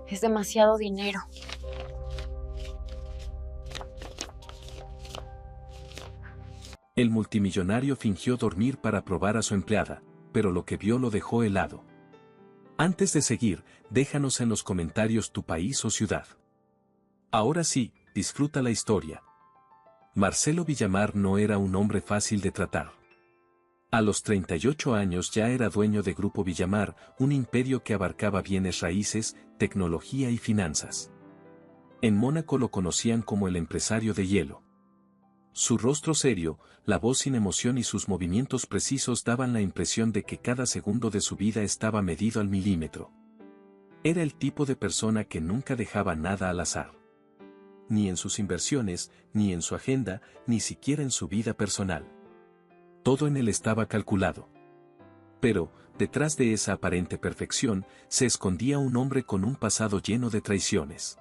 Es demasiado dinero. El multimillonario fingió dormir para probar a su empleada, pero lo que vio lo dejó helado. Antes de seguir, déjanos en los comentarios tu país o ciudad. Ahora sí, disfruta la historia. Marcelo Villamar no era un hombre fácil de tratar. A los 38 años ya era dueño de Grupo Villamar, un imperio que abarcaba bienes raíces, tecnología y finanzas. En Mónaco lo conocían como el empresario de hielo. Su rostro serio, la voz sin emoción y sus movimientos precisos daban la impresión de que cada segundo de su vida estaba medido al milímetro. Era el tipo de persona que nunca dejaba nada al azar. Ni en sus inversiones, ni en su agenda, ni siquiera en su vida personal. Todo en él estaba calculado. Pero, detrás de esa aparente perfección, se escondía un hombre con un pasado lleno de traiciones.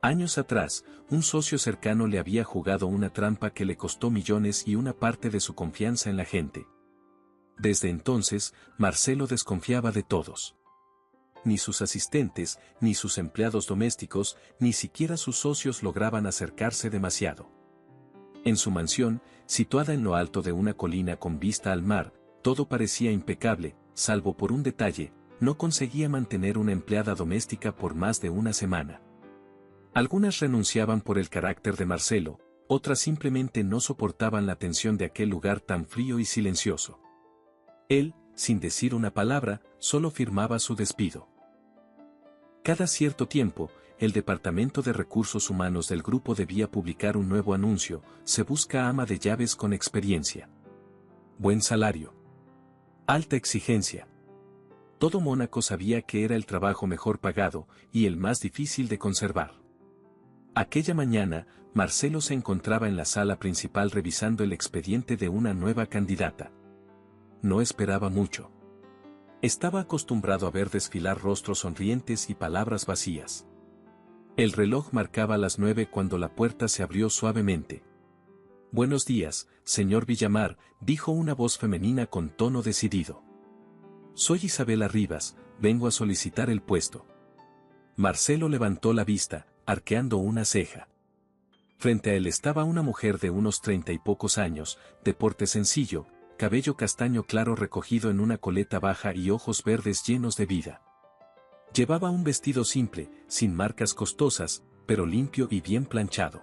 Años atrás, un socio cercano le había jugado una trampa que le costó millones y una parte de su confianza en la gente. Desde entonces, Marcelo desconfiaba de todos. Ni sus asistentes, ni sus empleados domésticos, ni siquiera sus socios lograban acercarse demasiado. En su mansión, situada en lo alto de una colina con vista al mar, todo parecía impecable, salvo por un detalle: no conseguía mantener una empleada doméstica por más de una semana. Algunas renunciaban por el carácter de Marcelo, otras simplemente no soportaban la tensión de aquel lugar tan frío y silencioso. Él, sin decir una palabra, solo firmaba su despido. Cada cierto tiempo, el Departamento de Recursos Humanos del grupo debía publicar un nuevo anuncio: se busca ama de llaves con experiencia. Buen salario. Alta exigencia. Todo Mónaco sabía que era el trabajo mejor pagado, y el más difícil de conservar. Aquella mañana, Marcelo se encontraba en la sala principal revisando el expediente de una nueva candidata. No esperaba mucho. Estaba acostumbrado a ver desfilar rostros sonrientes y palabras vacías. El reloj marcaba las 9 cuando la puerta se abrió suavemente. «Buenos días, señor Villamar», dijo una voz femenina con tono decidido. «Soy Isabela Rivas, vengo a solicitar el puesto». Marcelo levantó la vista, arqueando una ceja. Frente a él estaba una mujer de unos 30 y pocos años, de porte sencillo, cabello castaño claro recogido en una coleta baja y ojos verdes llenos de vida. Llevaba un vestido simple, sin marcas costosas, pero limpio y bien planchado.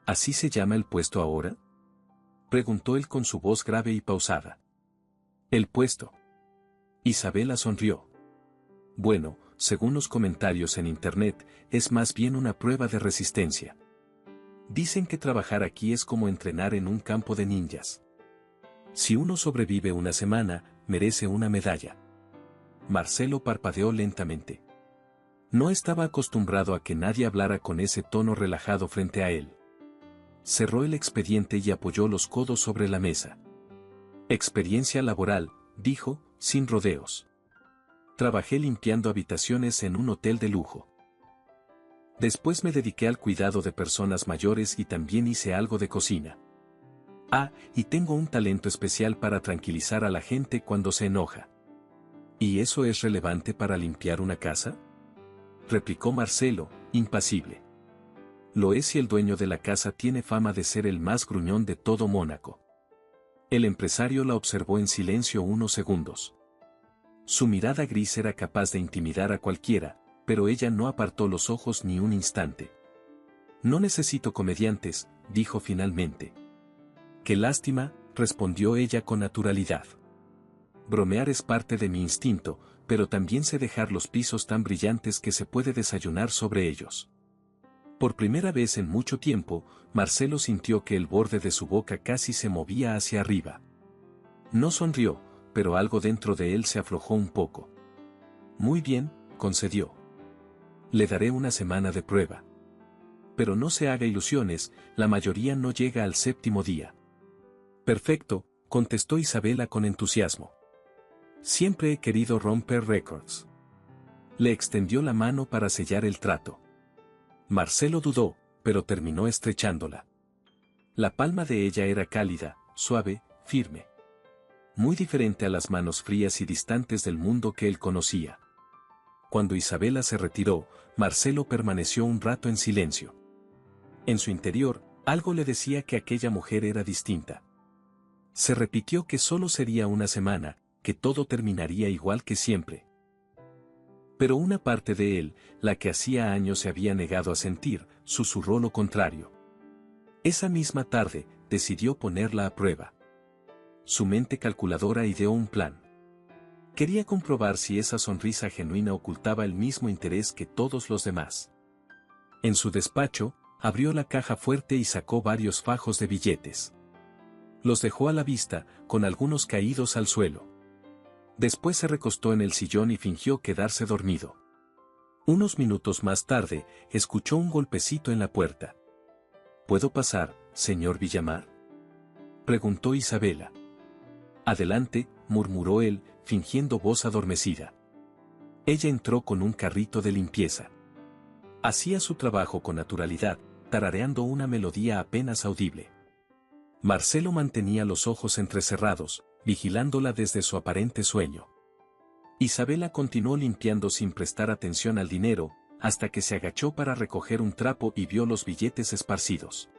¿Así se llama el puesto ahora?, preguntó él con su voz grave y pausada. «El puesto». Isabela sonrió. «Bueno, según los comentarios en internet, es más bien una prueba de resistencia. Dicen que trabajar aquí es como entrenar en un campo de ninjas. Si uno sobrevive una semana, merece una medalla». Marcelo parpadeó lentamente. No estaba acostumbrado a que nadie hablara con ese tono relajado frente a él. Cerró el expediente y apoyó los codos sobre la mesa. «Experiencia laboral», dijo, sin rodeos. «Trabajé limpiando habitaciones en un hotel de lujo. Después me dediqué al cuidado de personas mayores y también hice algo de cocina. Ah, y tengo un talento especial para tranquilizar a la gente cuando se enoja». «¿Y eso es relevante para limpiar una casa?», replicó Marcelo, impasible. «Lo es si el dueño de la casa tiene fama de ser el más gruñón de todo Mónaco». El empresario la observó en silencio unos segundos. Su mirada gris era capaz de intimidar a cualquiera, pero ella no apartó los ojos ni un instante. «No necesito comediantes», dijo finalmente. «Qué lástima», respondió ella con naturalidad. «Bromear es parte de mi instinto, pero también sé dejar los pisos tan brillantes que se puede desayunar sobre ellos». Por primera vez en mucho tiempo, Marcelo sintió que el borde de su boca casi se movía hacia arriba. No sonrió, pero algo dentro de él se aflojó un poco. «Muy bien», concedió. «Le daré una semana de prueba. Pero no se haga ilusiones, la mayoría no llega al 7º día». «Perfecto», contestó Isabela con entusiasmo. «Siempre he querido romper récords». Le extendió la mano para sellar el trato. Marcelo dudó, pero terminó estrechándola. La palma de ella era cálida, suave, firme. Muy diferente a las manos frías y distantes del mundo que él conocía. Cuando Isabela se retiró, Marcelo permaneció un rato en silencio. En su interior, algo le decía que aquella mujer era distinta. Se repitió que solo sería una semana, que todo terminaría igual que siempre. Pero una parte de él, la que hacía años se había negado a sentir, susurró lo contrario. Esa misma tarde, decidió ponerla a prueba. Su mente calculadora ideó un plan. Quería comprobar si esa sonrisa genuina ocultaba el mismo interés que todos los demás. En su despacho, abrió la caja fuerte y sacó varios fajos de billetes. Los dejó a la vista, con algunos caídos al suelo. Después se recostó en el sillón y fingió quedarse dormido. Unos minutos más tarde, escuchó un golpecito en la puerta. ¿Puedo pasar, señor Villamar?, preguntó Isabela. Adelante, murmuró él, fingiendo voz adormecida. Ella entró con un carrito de limpieza. Hacía su trabajo con naturalidad, tarareando una melodía apenas audible. Marcelo mantenía los ojos entrecerrados, vigilándola desde su aparente sueño. Isabela continuó limpiando sin prestar atención al dinero, hasta que se agachó para recoger un trapo y vio los billetes esparcidos.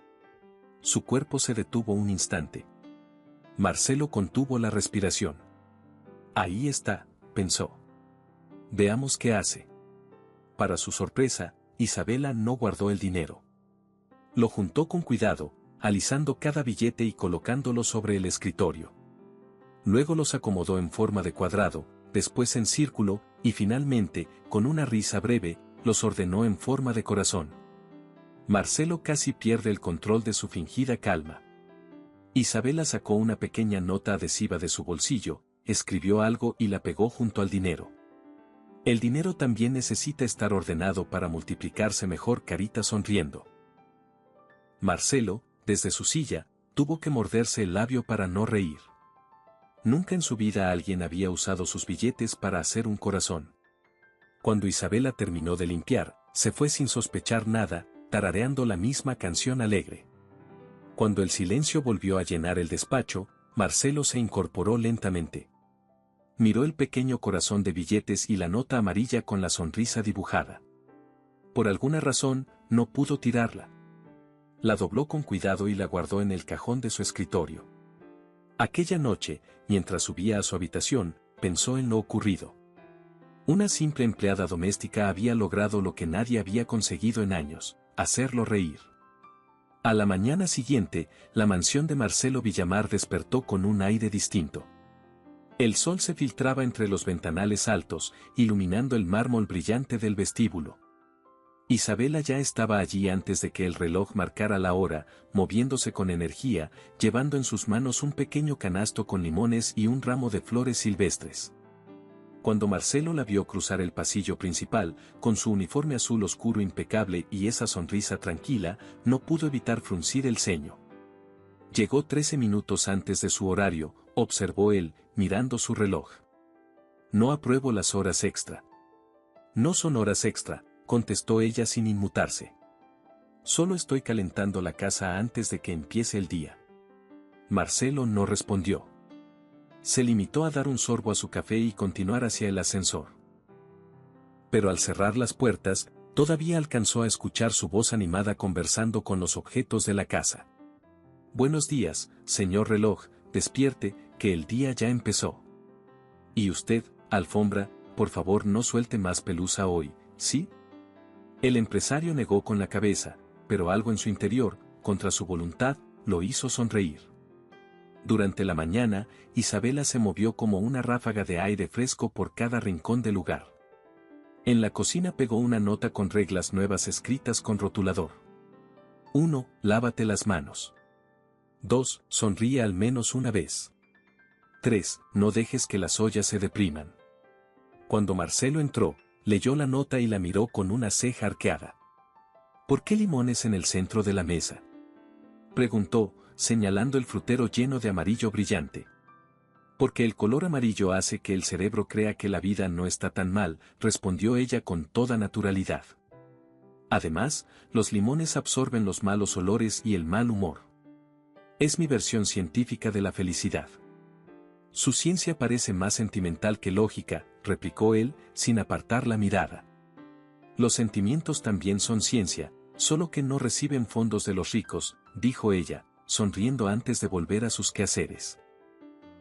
Su cuerpo se detuvo un instante. Marcelo contuvo la respiración. Ahí está, pensó. Veamos qué hace. Para su sorpresa, Isabela no guardó el dinero. Lo juntó con cuidado, alisando cada billete y colocándolo sobre el escritorio. Luego los acomodó en forma de cuadrado, después en círculo, y finalmente, con una risa breve, los ordenó en forma de corazón. Marcelo casi pierde el control de su fingida calma. Isabela sacó una pequeña nota adhesiva de su bolsillo, escribió algo y la pegó junto al dinero. El dinero también necesita estar ordenado para multiplicarse mejor, carita sonriendo. Marcelo, desde su silla, tuvo que morderse el labio para no reír. Nunca en su vida alguien había usado sus billetes para hacer un corazón. Cuando Isabela terminó de limpiar, se fue sin sospechar nada, tarareando la misma canción alegre. Cuando el silencio volvió a llenar el despacho, Marcelo se incorporó lentamente. Miró el pequeño corazón de billetes y la nota amarilla con la sonrisa dibujada. Por alguna razón, no pudo tirarla. La dobló con cuidado y la guardó en el cajón de su escritorio. Aquella noche, mientras subía a su habitación, pensó en lo ocurrido. Una simple empleada doméstica había logrado lo que nadie había conseguido en años, hacerlo reír. A la mañana siguiente, la mansión de Marcelo Villamar despertó con un aire distinto. El sol se filtraba entre los ventanales altos, iluminando el mármol brillante del vestíbulo. Isabela ya estaba allí antes de que el reloj marcara la hora, moviéndose con energía, llevando en sus manos un pequeño canasto con limones y un ramo de flores silvestres. Cuando Marcelo la vio cruzar el pasillo principal, con su uniforme azul oscuro impecable y esa sonrisa tranquila, no pudo evitar fruncir el ceño. Llegó 13 minutos antes de su horario, observó él, mirando su reloj. No apruebo las horas extra. No son horas extra, contestó ella sin inmutarse. Solo estoy calentando la casa antes de que empiece el día. Marcelo no respondió. Se limitó a dar un sorbo a su café y continuar hacia el ascensor. Pero al cerrar las puertas, todavía alcanzó a escuchar su voz animada conversando con los objetos de la casa. Buenos días, señor reloj, despierte, que el día ya empezó. Y usted, alfombra, por favor no suelte más pelusa hoy, ¿sí? El empresario negó con la cabeza, pero algo en su interior, contra su voluntad, lo hizo sonreír. Durante la mañana, Isabela se movió como una ráfaga de aire fresco por cada rincón del lugar. En la cocina pegó una nota con reglas nuevas escritas con rotulador. 1. Lávate las manos. 2. Sonríe al menos una vez. 3. No dejes que las ollas se depriman. Cuando Marcelo entró, leyó la nota y la miró con una ceja arqueada. ¿Por qué limones en el centro de la mesa?, preguntó, señalando el frutero lleno de amarillo brillante. Porque el color amarillo hace que el cerebro crea que la vida no está tan mal, respondió ella con toda naturalidad. Además, los limones absorben los malos olores y el mal humor. Es mi versión científica de la felicidad. Su ciencia parece más sentimental que lógica, replicó él, sin apartar la mirada. Los sentimientos también son ciencia, solo que no reciben fondos de los ricos, dijo ella, sonriendo antes de volver a sus quehaceres.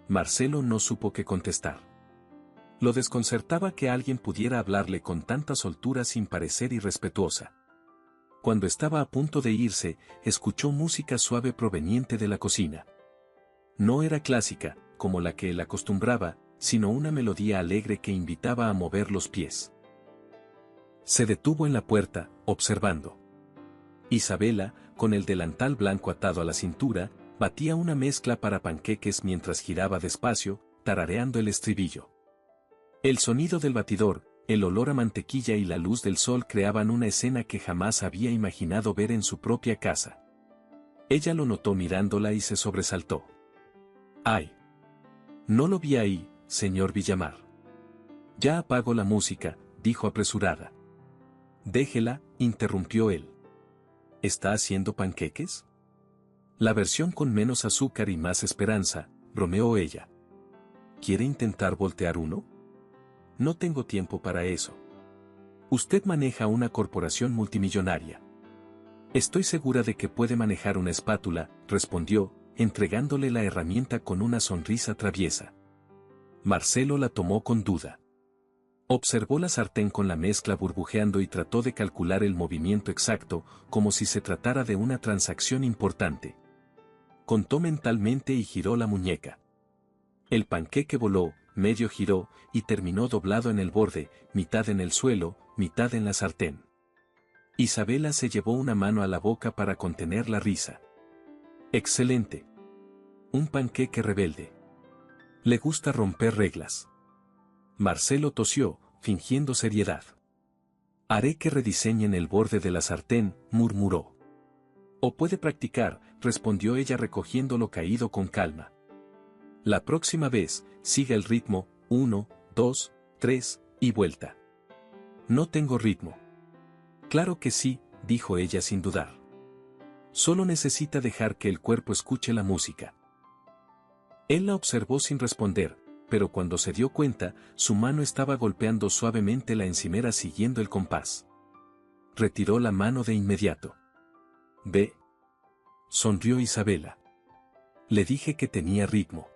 Marcelo no supo qué contestar. Lo desconcertaba que alguien pudiera hablarle con tanta soltura sin parecer irrespetuosa. Cuando estaba a punto de irse, escuchó música suave proveniente de la cocina. No era clásica, como la que él acostumbraba, sino una melodía alegre que invitaba a mover los pies. Se detuvo en la puerta, observando. Isabela, con el delantal blanco atado a la cintura, batía una mezcla para panqueques mientras giraba despacio, tarareando el estribillo. El sonido del batidor, el olor a mantequilla y la luz del sol creaban una escena que jamás había imaginado ver en su propia casa. Ella lo notó mirándola y se sobresaltó. ¡Ay! No lo vi ahí, señor Villamar. Ya apago la música, dijo apresurada. Déjela, interrumpió él. ¿Está haciendo panqueques? La versión con menos azúcar y más esperanza, bromeó ella. ¿Quiere intentar voltear uno? No tengo tiempo para eso. Usted maneja una corporación multimillonaria. Estoy segura de que puede manejar una espátula, respondió, entregándole la herramienta con una sonrisa traviesa. Marcelo la tomó con duda. Observó la sartén con la mezcla burbujeando y trató de calcular el movimiento exacto, como si se tratara de una transacción importante. Contó mentalmente y giró la muñeca. El panqueque voló, medio giró, y terminó doblado en el borde, mitad en el suelo, mitad en la sartén. Isabela se llevó una mano a la boca para contener la risa. ¡Excelente! Un panqueque rebelde. Le gusta romper reglas. Marcelo tosió, fingiendo seriedad. Haré que rediseñen el borde de la sartén, murmuró. O puede practicar, respondió ella recogiendo lo caído con calma. La próxima vez, siga el ritmo, 1, 2, 3, y vuelta. No tengo ritmo. Claro que sí, dijo ella sin dudar. Solo necesita dejar que el cuerpo escuche la música. Él la observó sin responder, pero cuando se dio cuenta, su mano estaba golpeando suavemente la encimera siguiendo el compás. Retiró la mano de inmediato. «¿Ve?», sonrió Isabela. «Le dije que tenía ritmo».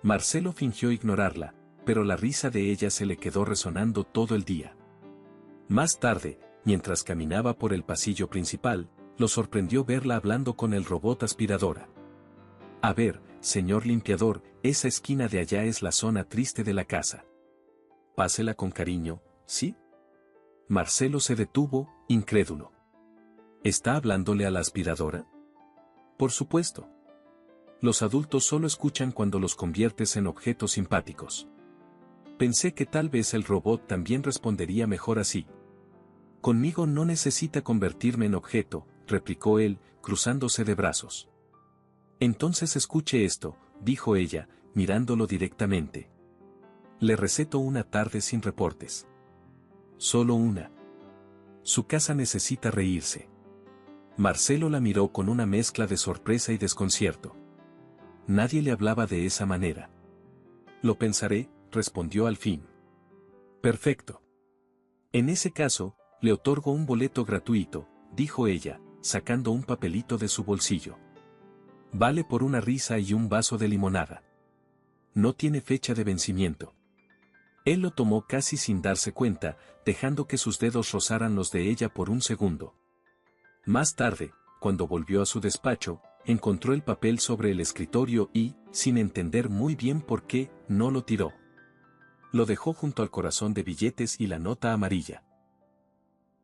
Marcelo fingió ignorarla, pero la risa de ella se le quedó resonando todo el día. Más tarde, mientras caminaba por el pasillo principal, lo sorprendió verla hablando con el robot aspiradora. «A ver, señor limpiador, esa esquina de allá es la zona triste de la casa. Pásela con cariño, ¿sí?». Marcelo se detuvo, incrédulo. ¿Está hablándole a la aspiradora? Por supuesto. Los adultos solo escuchan cuando los conviertes en objetos simpáticos. Pensé que tal vez el robot también respondería mejor así. Conmigo no necesita convertirme en objeto, replicó él, cruzándose de brazos. Entonces escuche esto, dijo ella, mirándolo directamente. Le receto una tarde sin reportes. Solo una. Su casa necesita reírse. Marcelo la miró con una mezcla de sorpresa y desconcierto. Nadie le hablaba de esa manera. Lo pensaré, respondió al fin. Perfecto. En ese caso, le otorgo un boleto gratuito, dijo ella, sacando un papelito de su bolsillo. Vale por una risa y un vaso de limonada. No tiene fecha de vencimiento. Él lo tomó casi sin darse cuenta, dejando que sus dedos rozaran los de ella por un segundo. Más tarde, cuando volvió a su despacho, encontró el papel sobre el escritorio y, sin entender muy bien por qué, no lo tiró. Lo dejó junto al corazón de billetes y la nota amarilla.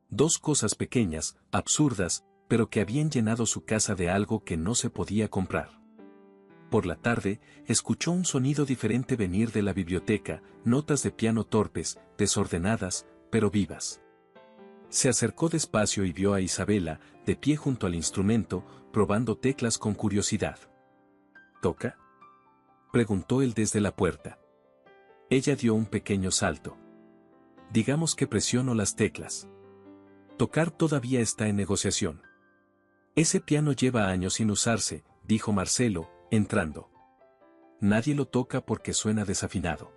Dos cosas pequeñas, absurdas, pero que habían llenado su casa de algo que no se podía comprar. Por la tarde, escuchó un sonido diferente venir de la biblioteca, notas de piano torpes, desordenadas, pero vivas. Se acercó despacio y vio a Isabela, de pie junto al instrumento, probando teclas con curiosidad. ¿Toca?, preguntó él desde la puerta. Ella dio un pequeño salto. Digamos que presiono las teclas. Tocar todavía está en negociación. Ese piano lleva años sin usarse, dijo Marcelo, entrando. Nadie lo toca porque suena desafinado.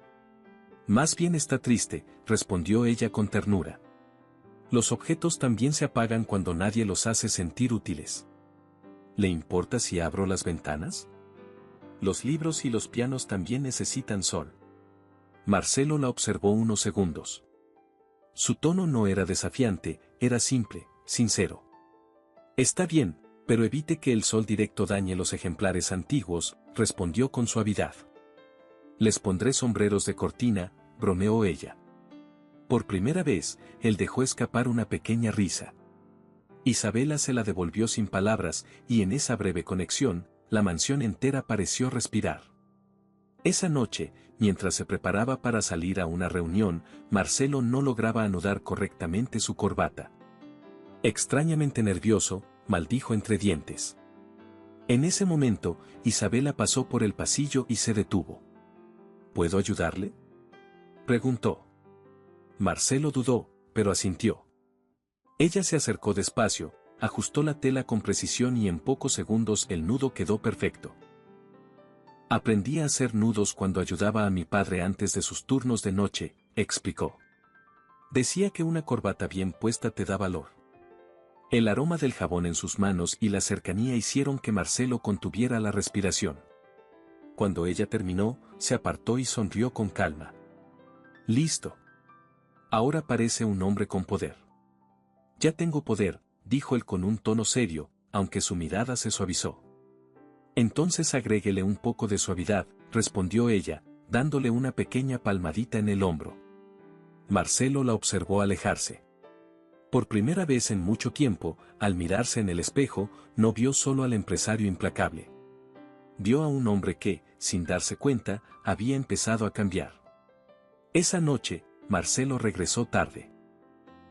Más bien está triste, respondió ella con ternura. Los objetos también se apagan cuando nadie los hace sentir útiles. ¿Le importa si abro las ventanas? Los libros y los pianos también necesitan sol. Marcelo la observó unos segundos. Su tono no era desafiante, era simple, sincero. Está bien, pero evite que el sol directo dañe los ejemplares antiguos, respondió con suavidad. Les pondré sombreros de cortina, bromeó ella. Por primera vez, él dejó escapar una pequeña risa. Isabela se la devolvió sin palabras, y en esa breve conexión, la mansión entera pareció respirar. Esa noche, mientras se preparaba para salir a una reunión, Marcelo no lograba anudar correctamente su corbata. Extrañamente nervioso, maldijo entre dientes. En ese momento, Isabela pasó por el pasillo y se detuvo. ¿Puedo ayudarle?, preguntó. Marcelo dudó, pero asintió. Ella se acercó despacio, ajustó la tela con precisión y en pocos segundos el nudo quedó perfecto. Aprendí a hacer nudos cuando ayudaba a mi padre antes de sus turnos de noche, explicó. Decía que una corbata bien puesta te da valor. El aroma del jabón en sus manos y la cercanía hicieron que Marcelo contuviera la respiración. Cuando ella terminó, se apartó y sonrió con calma. Listo. Ahora parece un hombre con poder. Ya tengo poder, dijo él con un tono serio, aunque su mirada se suavizó. Entonces agréguele un poco de suavidad, respondió ella, dándole una pequeña palmadita en el hombro. Marcelo la observó alejarse. Por primera vez en mucho tiempo, al mirarse en el espejo, no vio solo al empresario implacable. Vio a un hombre que, sin darse cuenta, había empezado a cambiar. Esa noche, Marcelo regresó tarde.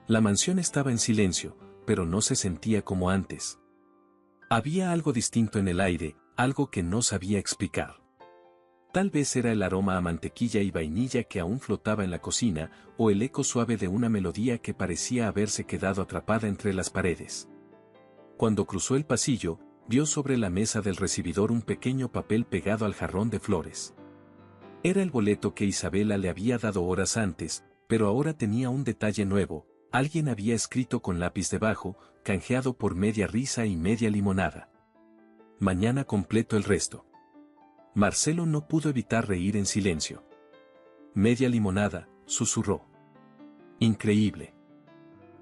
La mansión estaba en silencio, pero no se sentía como antes. Había algo distinto en el aire, algo que no sabía explicar. Tal vez era el aroma a mantequilla y vainilla que aún flotaba en la cocina, o el eco suave de una melodía que parecía haberse quedado atrapada entre las paredes. Cuando cruzó el pasillo, vio sobre la mesa del recibidor un pequeño papel pegado al jarrón de flores. Era el boleto que Isabela le había dado horas antes, pero ahora tenía un detalle nuevo. Alguien había escrito con lápiz debajo, canjeado por media risa y media limonada. Mañana completo el resto. Marcelo no pudo evitar reír en silencio. Media limonada, susurró. Increíble.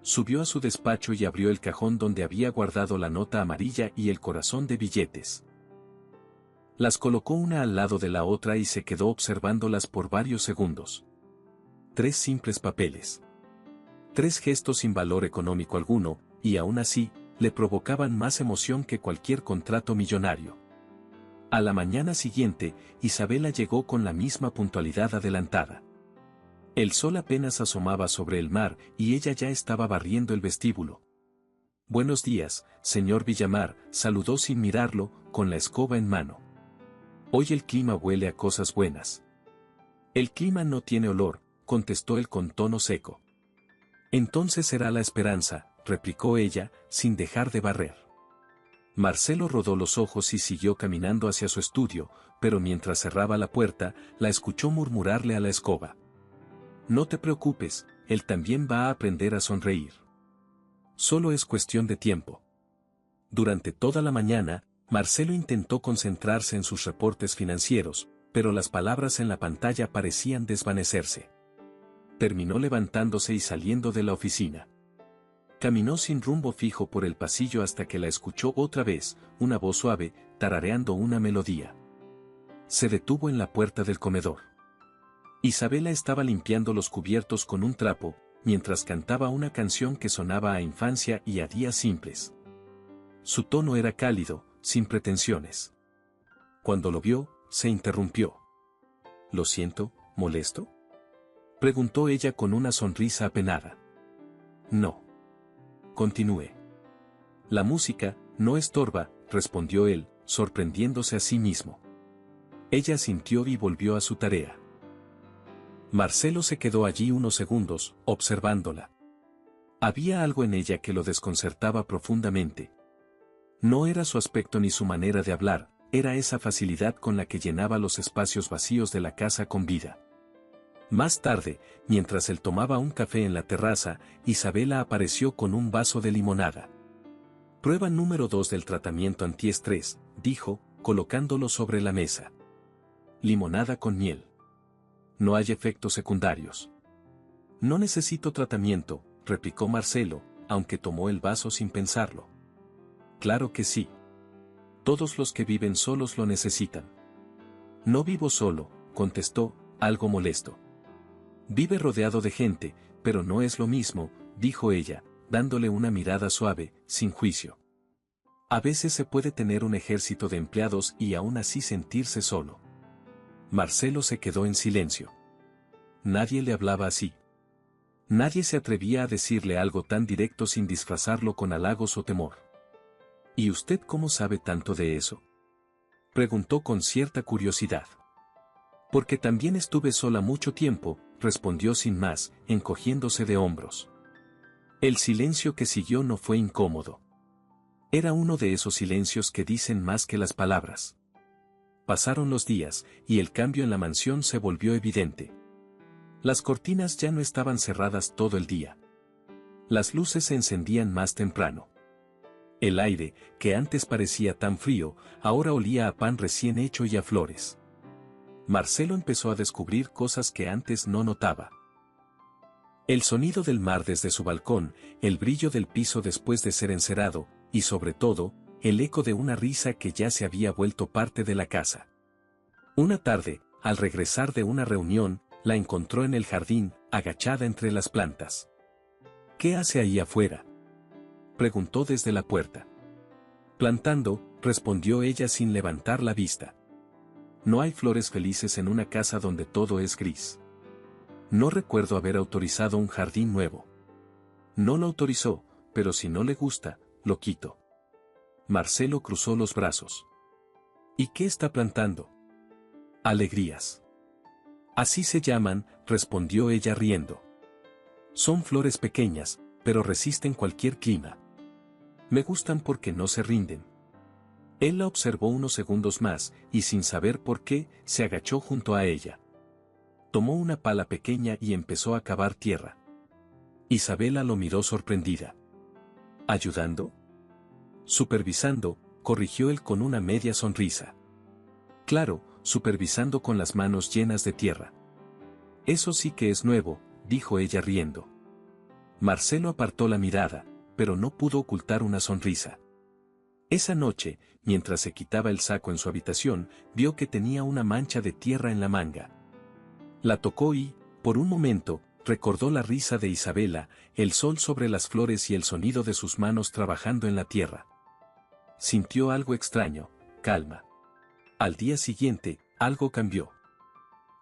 Subió a su despacho y abrió el cajón donde había guardado la nota amarilla y el corazón de billetes. Las colocó una al lado de la otra y se quedó observándolas por varios segundos. 3 simples papeles. 3 gestos sin valor económico alguno, y aún así, le provocaban más emoción que cualquier contrato millonario. A la mañana siguiente, Isabela llegó con la misma puntualidad adelantada. El sol apenas asomaba sobre el mar y ella ya estaba barriendo el vestíbulo. Buenos días, señor Villamar, saludó sin mirarlo, con la escoba en mano. Hoy el clima huele a cosas buenas. El clima no tiene olor, contestó él con tono seco. Entonces será la esperanza, replicó ella, sin dejar de barrer. Marcelo rodó los ojos y siguió caminando hacia su estudio, pero mientras cerraba la puerta, la escuchó murmurarle a la escoba. No te preocupes, él también va a aprender a sonreír. Solo es cuestión de tiempo. Durante toda la mañana, Marcelo intentó concentrarse en sus reportes financieros, pero las palabras en la pantalla parecían desvanecerse. Terminó levantándose y saliendo de la oficina. Caminó sin rumbo fijo por el pasillo hasta que la escuchó otra vez, una voz suave, tarareando una melodía. Se detuvo en la puerta del comedor. Isabela estaba limpiando los cubiertos con un trapo, mientras cantaba una canción que sonaba a infancia y a días simples. Su tono era cálido, sin pretensiones. Cuando lo vio, se interrumpió. «¿Lo siento, molesto?», preguntó ella con una sonrisa apenada. «No. Continúe». «La música no estorba», respondió él, sorprendiéndose a sí mismo. Ella asintió y volvió a su tarea. Marcelo se quedó allí unos segundos, observándola. Había algo en ella que lo desconcertaba profundamente. No era su aspecto ni su manera de hablar, era esa facilidad con la que llenaba los espacios vacíos de la casa con vida. Más tarde, mientras él tomaba un café en la terraza, Isabela apareció con un vaso de limonada. Prueba número 2 del tratamiento antiestrés, dijo, colocándolo sobre la mesa. Limonada con miel. No hay efectos secundarios. No necesito tratamiento, replicó Marcelo, aunque tomó el vaso sin pensarlo. Claro que sí. Todos los que viven solos lo necesitan. No vivo solo, contestó, algo molesto. Vive rodeado de gente, pero no es lo mismo, dijo ella, dándole una mirada suave, sin juicio. A veces se puede tener un ejército de empleados y aún así sentirse solo. Marcelo se quedó en silencio. Nadie le hablaba así. Nadie se atrevía a decirle algo tan directo sin disfrazarlo con halagos o temor. ¿Y usted cómo sabe tanto de eso?, preguntó con cierta curiosidad. Porque también estuve sola mucho tiempo, respondió sin más, encogiéndose de hombros. El silencio que siguió no fue incómodo. Era uno de esos silencios que dicen más que las palabras. Pasaron los días, y el cambio en la mansión se volvió evidente. Las cortinas ya no estaban cerradas todo el día. Las luces se encendían más temprano. El aire, que antes parecía tan frío, ahora olía a pan recién hecho y a flores. Marcelo empezó a descubrir cosas que antes no notaba. El sonido del mar desde su balcón, el brillo del piso después de ser encerado, y sobre todo, el eco de una risa que ya se había vuelto parte de la casa. Una tarde, al regresar de una reunión, la encontró en el jardín, agachada entre las plantas. ¿Qué hace ahí afuera?, preguntó desde la puerta. Plantando, respondió ella sin levantar la vista. No hay flores felices en una casa donde todo es gris. No recuerdo haber autorizado un jardín nuevo. No lo autorizó, pero si no le gusta, lo quito. Marcelo cruzó los brazos. ¿Y qué está plantando? Alegrías. Así se llaman, respondió ella riendo. Son flores pequeñas, pero resisten cualquier clima. Me gustan porque no se rinden. Él la observó unos segundos más, y sin saber por qué, se agachó junto a ella. Tomó una pala pequeña y empezó a cavar tierra. Isabela lo miró sorprendida. ¿Ayudando? Supervisando, corrigió él con una media sonrisa. Claro, supervisando con las manos llenas de tierra. Eso sí que es nuevo, dijo ella riendo. Marcelo apartó la mirada, pero no pudo ocultar una sonrisa. Esa noche, mientras se quitaba el saco en su habitación, vio que tenía una mancha de tierra en la manga. La tocó y, por un momento, recordó la risa de Isabela, el sol sobre las flores y el sonido de sus manos trabajando en la tierra. Sintió algo extraño, calma. Al día siguiente, algo cambió.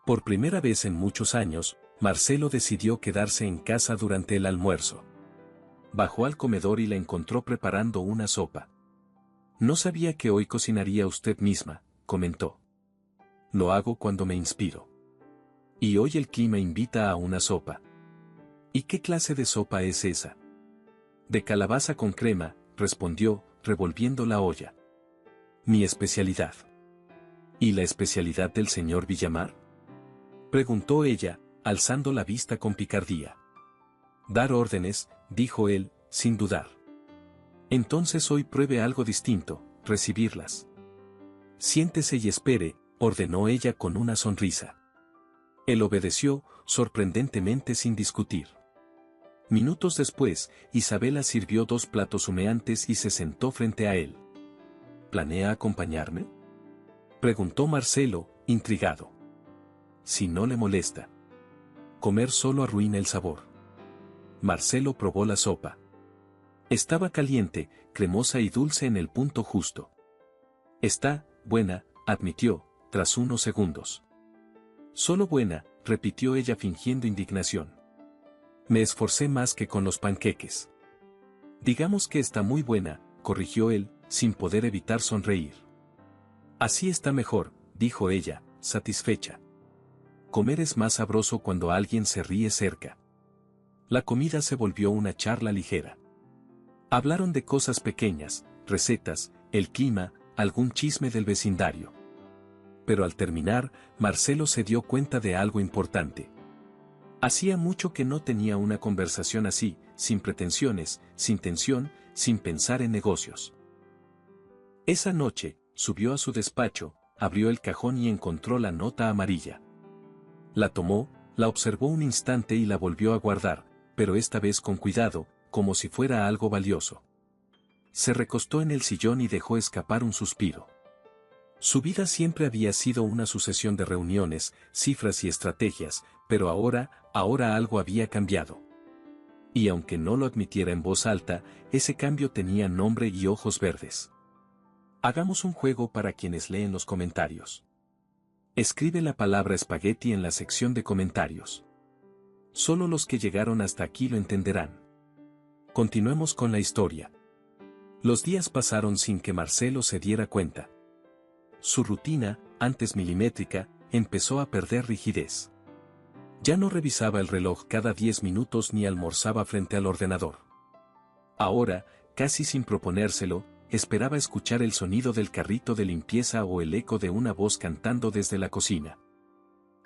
Por primera vez en muchos años, Marcelo decidió quedarse en casa durante el almuerzo. Bajó al comedor y la encontró preparando una sopa. No sabía que hoy cocinaría usted misma, comentó. Lo hago cuando me inspiro. Y hoy el clima invita a una sopa. ¿Y qué clase de sopa es esa? De calabaza con crema, respondió, revolviendo la olla. Mi especialidad. ¿Y la especialidad del señor Villamar?, preguntó ella, alzando la vista con picardía. Dar órdenes, dijo él, sin dudar. Entonces hoy pruebe algo distinto, recibirlas. Siéntese y espere, ordenó ella con una sonrisa. Él obedeció, sorprendentemente sin discutir. Minutos después, Isabela sirvió 2 platos humeantes y se sentó frente a él. ¿Planea acompañarme?, preguntó Marcelo, intrigado. Si no le molesta. Comer solo arruina el sabor. Marcelo probó la sopa. Estaba caliente, cremosa y dulce en el punto justo. Está buena, admitió, tras unos segundos. Solo buena, repitió ella fingiendo indignación. Me esforcé más que con los panqueques. Digamos que está muy buena, corrigió él, sin poder evitar sonreír. Así está mejor, dijo ella, satisfecha. Comer es más sabroso cuando alguien se ríe cerca. La comida se volvió una charla ligera. Hablaron de cosas pequeñas, recetas, el clima, algún chisme del vecindario. Pero al terminar, Marcelo se dio cuenta de algo importante. Hacía mucho que no tenía una conversación así, sin pretensiones, sin tensión, sin pensar en negocios. Esa noche, subió a su despacho, abrió el cajón y encontró la nota amarilla. La tomó, la observó un instante y la volvió a guardar, pero esta vez con cuidado, como si fuera algo valioso. Se recostó en el sillón y dejó escapar un suspiro. Su vida siempre había sido una sucesión de reuniones, cifras y estrategias, pero ahora algo había cambiado. Y aunque no lo admitiera en voz alta, ese cambio tenía nombre y ojos verdes. Hagamos un juego para quienes leen los comentarios. Escribe la palabra espagueti en la sección de comentarios. Solo los que llegaron hasta aquí lo entenderán. Continuemos con la historia. Los días pasaron sin que Marcelo se diera cuenta. Su rutina, antes milimétrica, empezó a perder rigidez. Ya no revisaba el reloj cada 10 minutos ni almorzaba frente al ordenador. Ahora, casi sin proponérselo, esperaba escuchar el sonido del carrito de limpieza o el eco de una voz cantando desde la cocina.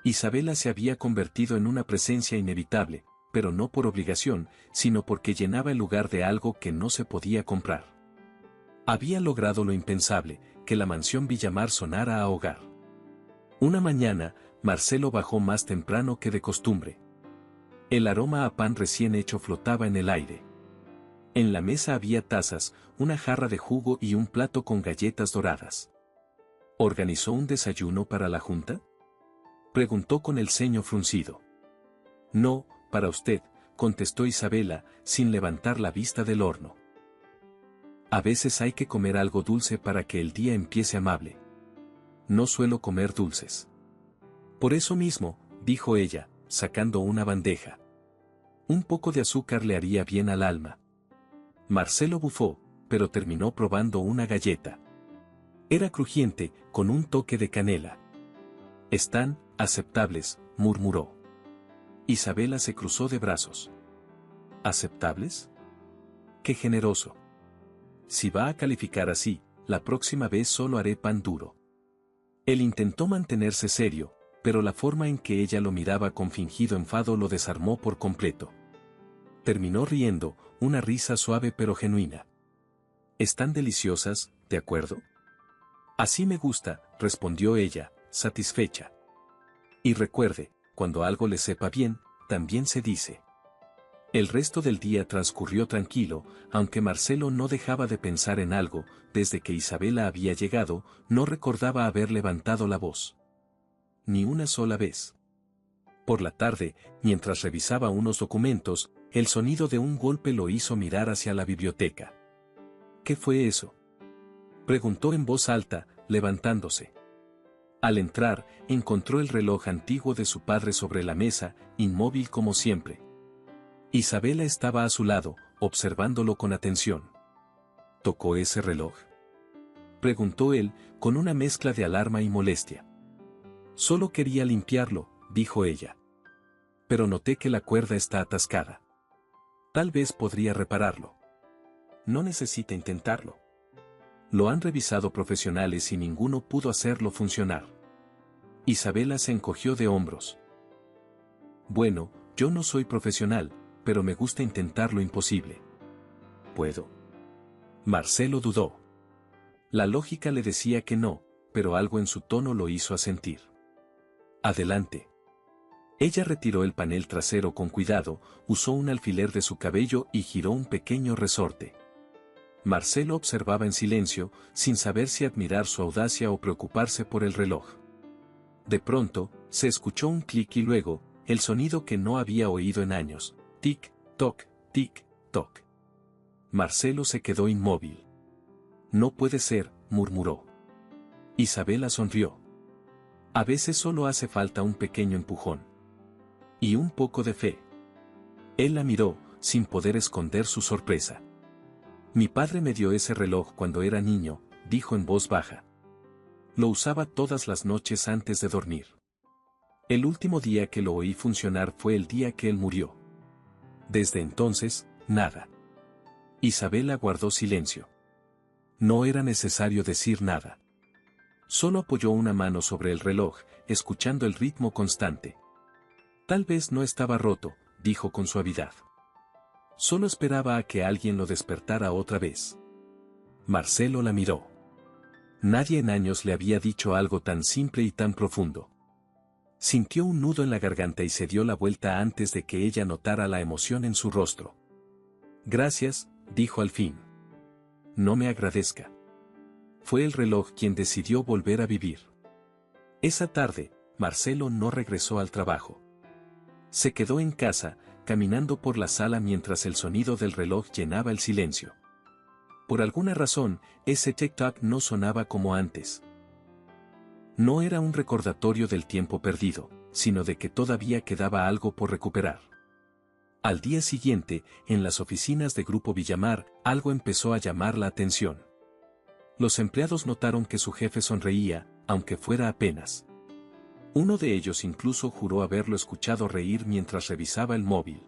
Isabela se había convertido en una presencia inevitable, pero no por obligación, sino porque llenaba el lugar de algo que no se podía comprar. Había logrado lo impensable, que la mansión Villamar sonara a hogar. Una mañana, Marcelo bajó más temprano que de costumbre. El aroma a pan recién hecho flotaba en el aire. En la mesa había tazas, una jarra de jugo y un plato con galletas doradas. ¿Organizó un desayuno para la junta?, preguntó con el ceño fruncido. No, para usted, contestó Isabela, sin levantar la vista del horno. A veces hay que comer algo dulce para que el día empiece amable. No suelo comer dulces. Por eso mismo, dijo ella, sacando una bandeja. Un poco de azúcar le haría bien al alma. Marcelo bufó, pero terminó probando una galleta. Era crujiente, con un toque de canela. Están aceptables, murmuró. Isabela se cruzó de brazos. ¿Aceptables? ¡Qué generoso! Si va a calificar así, la próxima vez solo haré pan duro. Él intentó mantenerse serio, pero la forma en que ella lo miraba con fingido enfado lo desarmó por completo. Terminó riendo, una risa suave pero genuina. Están deliciosas, ¿de acuerdo? Así me gusta, respondió ella, satisfecha. Y recuerde, cuando algo le sepa bien, también se dice. El resto del día transcurrió tranquilo, aunque Marcelo no dejaba de pensar en algo, desde que Isabela había llegado, no recordaba haber levantado la voz. Ni una sola vez. Por la tarde, mientras revisaba unos documentos, el sonido de un golpe lo hizo mirar hacia la biblioteca. ¿Qué fue eso?, preguntó en voz alta, levantándose. Al entrar, encontró el reloj antiguo de su padre sobre la mesa, inmóvil como siempre. Isabela estaba a su lado, observándolo con atención. ¿Tocó ese reloj?, preguntó él, con una mezcla de alarma y molestia. Solo quería limpiarlo, dijo ella. Pero noté que la cuerda está atascada. Tal vez podría repararlo. No necesita intentarlo. Lo han revisado profesionales y ninguno pudo hacerlo funcionar. Isabela se encogió de hombros. Bueno, yo no soy profesional, pero me gusta intentar lo imposible. ¿Puedo? Marcelo dudó. La lógica le decía que no, pero algo en su tono lo hizo asentir. Adelante. Ella retiró el panel trasero con cuidado, usó un alfiler de su cabello y giró un pequeño resorte. Marcelo observaba en silencio, sin saber si admirar su audacia o preocuparse por el reloj. De pronto, se escuchó un clic y luego, el sonido que no había oído en años. Tic, toc, tic, toc. Marcelo se quedó inmóvil. No puede ser, murmuró. Isabela sonrió. A veces solo hace falta un pequeño empujón. Y un poco de fe. Él la miró, sin poder esconder su sorpresa. Mi padre me dio ese reloj cuando era niño, dijo en voz baja. Lo usaba todas las noches antes de dormir. El último día que lo oí funcionar fue el día que él murió. Desde entonces, nada. Isabela guardó silencio. No era necesario decir nada. Solo apoyó una mano sobre el reloj, escuchando el ritmo constante. Tal vez no estaba roto, dijo con suavidad. Solo esperaba a que alguien lo despertara otra vez. Marcelo la miró. Nadie en años le había dicho algo tan simple y tan profundo. Sintió un nudo en la garganta y se dio la vuelta antes de que ella notara la emoción en su rostro. Gracias, dijo al fin. No me agradezca. Fue el reloj quien decidió volver a vivir. Esa tarde, Marcelo no regresó al trabajo. Se quedó en casa, caminando por la sala mientras el sonido del reloj llenaba el silencio. Por alguna razón, ese tic-tac no sonaba como antes. No era un recordatorio del tiempo perdido, sino de que todavía quedaba algo por recuperar. Al día siguiente, en las oficinas de Grupo Villamar, algo empezó a llamar la atención. Los empleados notaron que su jefe sonreía, aunque fuera apenas. Uno de ellos incluso juró haberlo escuchado reír mientras revisaba el móvil.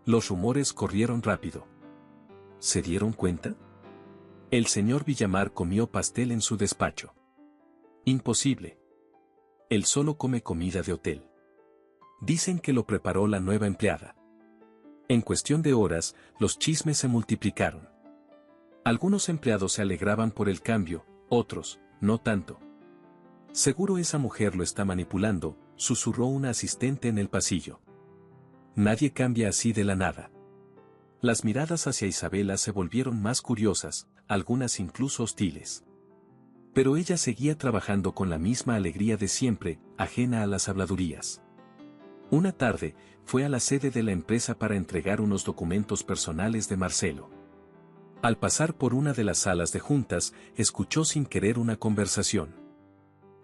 Los rumores corrieron rápido. ¿Se dieron cuenta? El señor Villamar comió pastel en su despacho. Imposible. Él solo come comida de hotel. Dicen que lo preparó la nueva empleada. En cuestión de horas, los chismes se multiplicaron. Algunos empleados se alegraban por el cambio, otros, no tanto. Seguro esa mujer lo está manipulando, susurró una asistente en el pasillo. Nadie cambia así de la nada. Las miradas hacia Isabela se volvieron más curiosas, algunas incluso hostiles. Pero ella seguía trabajando con la misma alegría de siempre, ajena a las habladurías. Una tarde, fue a la sede de la empresa para entregar unos documentos personales de Marcelo. Al pasar por una de las salas de juntas, escuchó sin querer una conversación.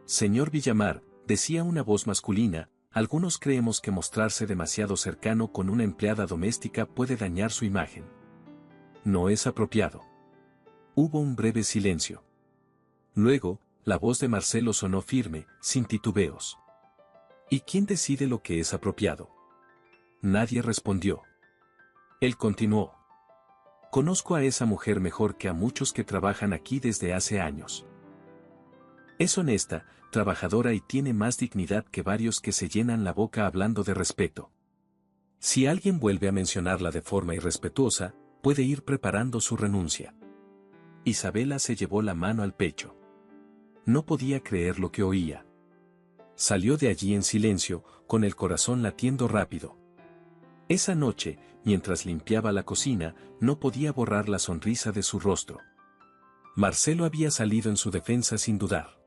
Señor Villamar, decía una voz masculina, algunos creemos que mostrarse demasiado cercano con una empleada doméstica puede dañar su imagen. No es apropiado. Hubo un breve silencio. Luego, la voz de Marcelo sonó firme, sin titubeos. ¿Y quién decide lo que es apropiado? Nadie respondió. Él continuó. Conozco a esa mujer mejor que a muchos que trabajan aquí desde hace años. Es honesta, trabajadora y tiene más dignidad que varios que se llenan la boca hablando de respeto. Si alguien vuelve a mencionarla de forma irrespetuosa, puede ir preparando su renuncia. Isabela se llevó la mano al pecho. No podía creer lo que oía. Salió de allí en silencio, con el corazón latiendo rápido. Esa noche, mientras limpiaba la cocina, no podía borrar la sonrisa de su rostro. Marcelo había salido en su defensa sin dudar.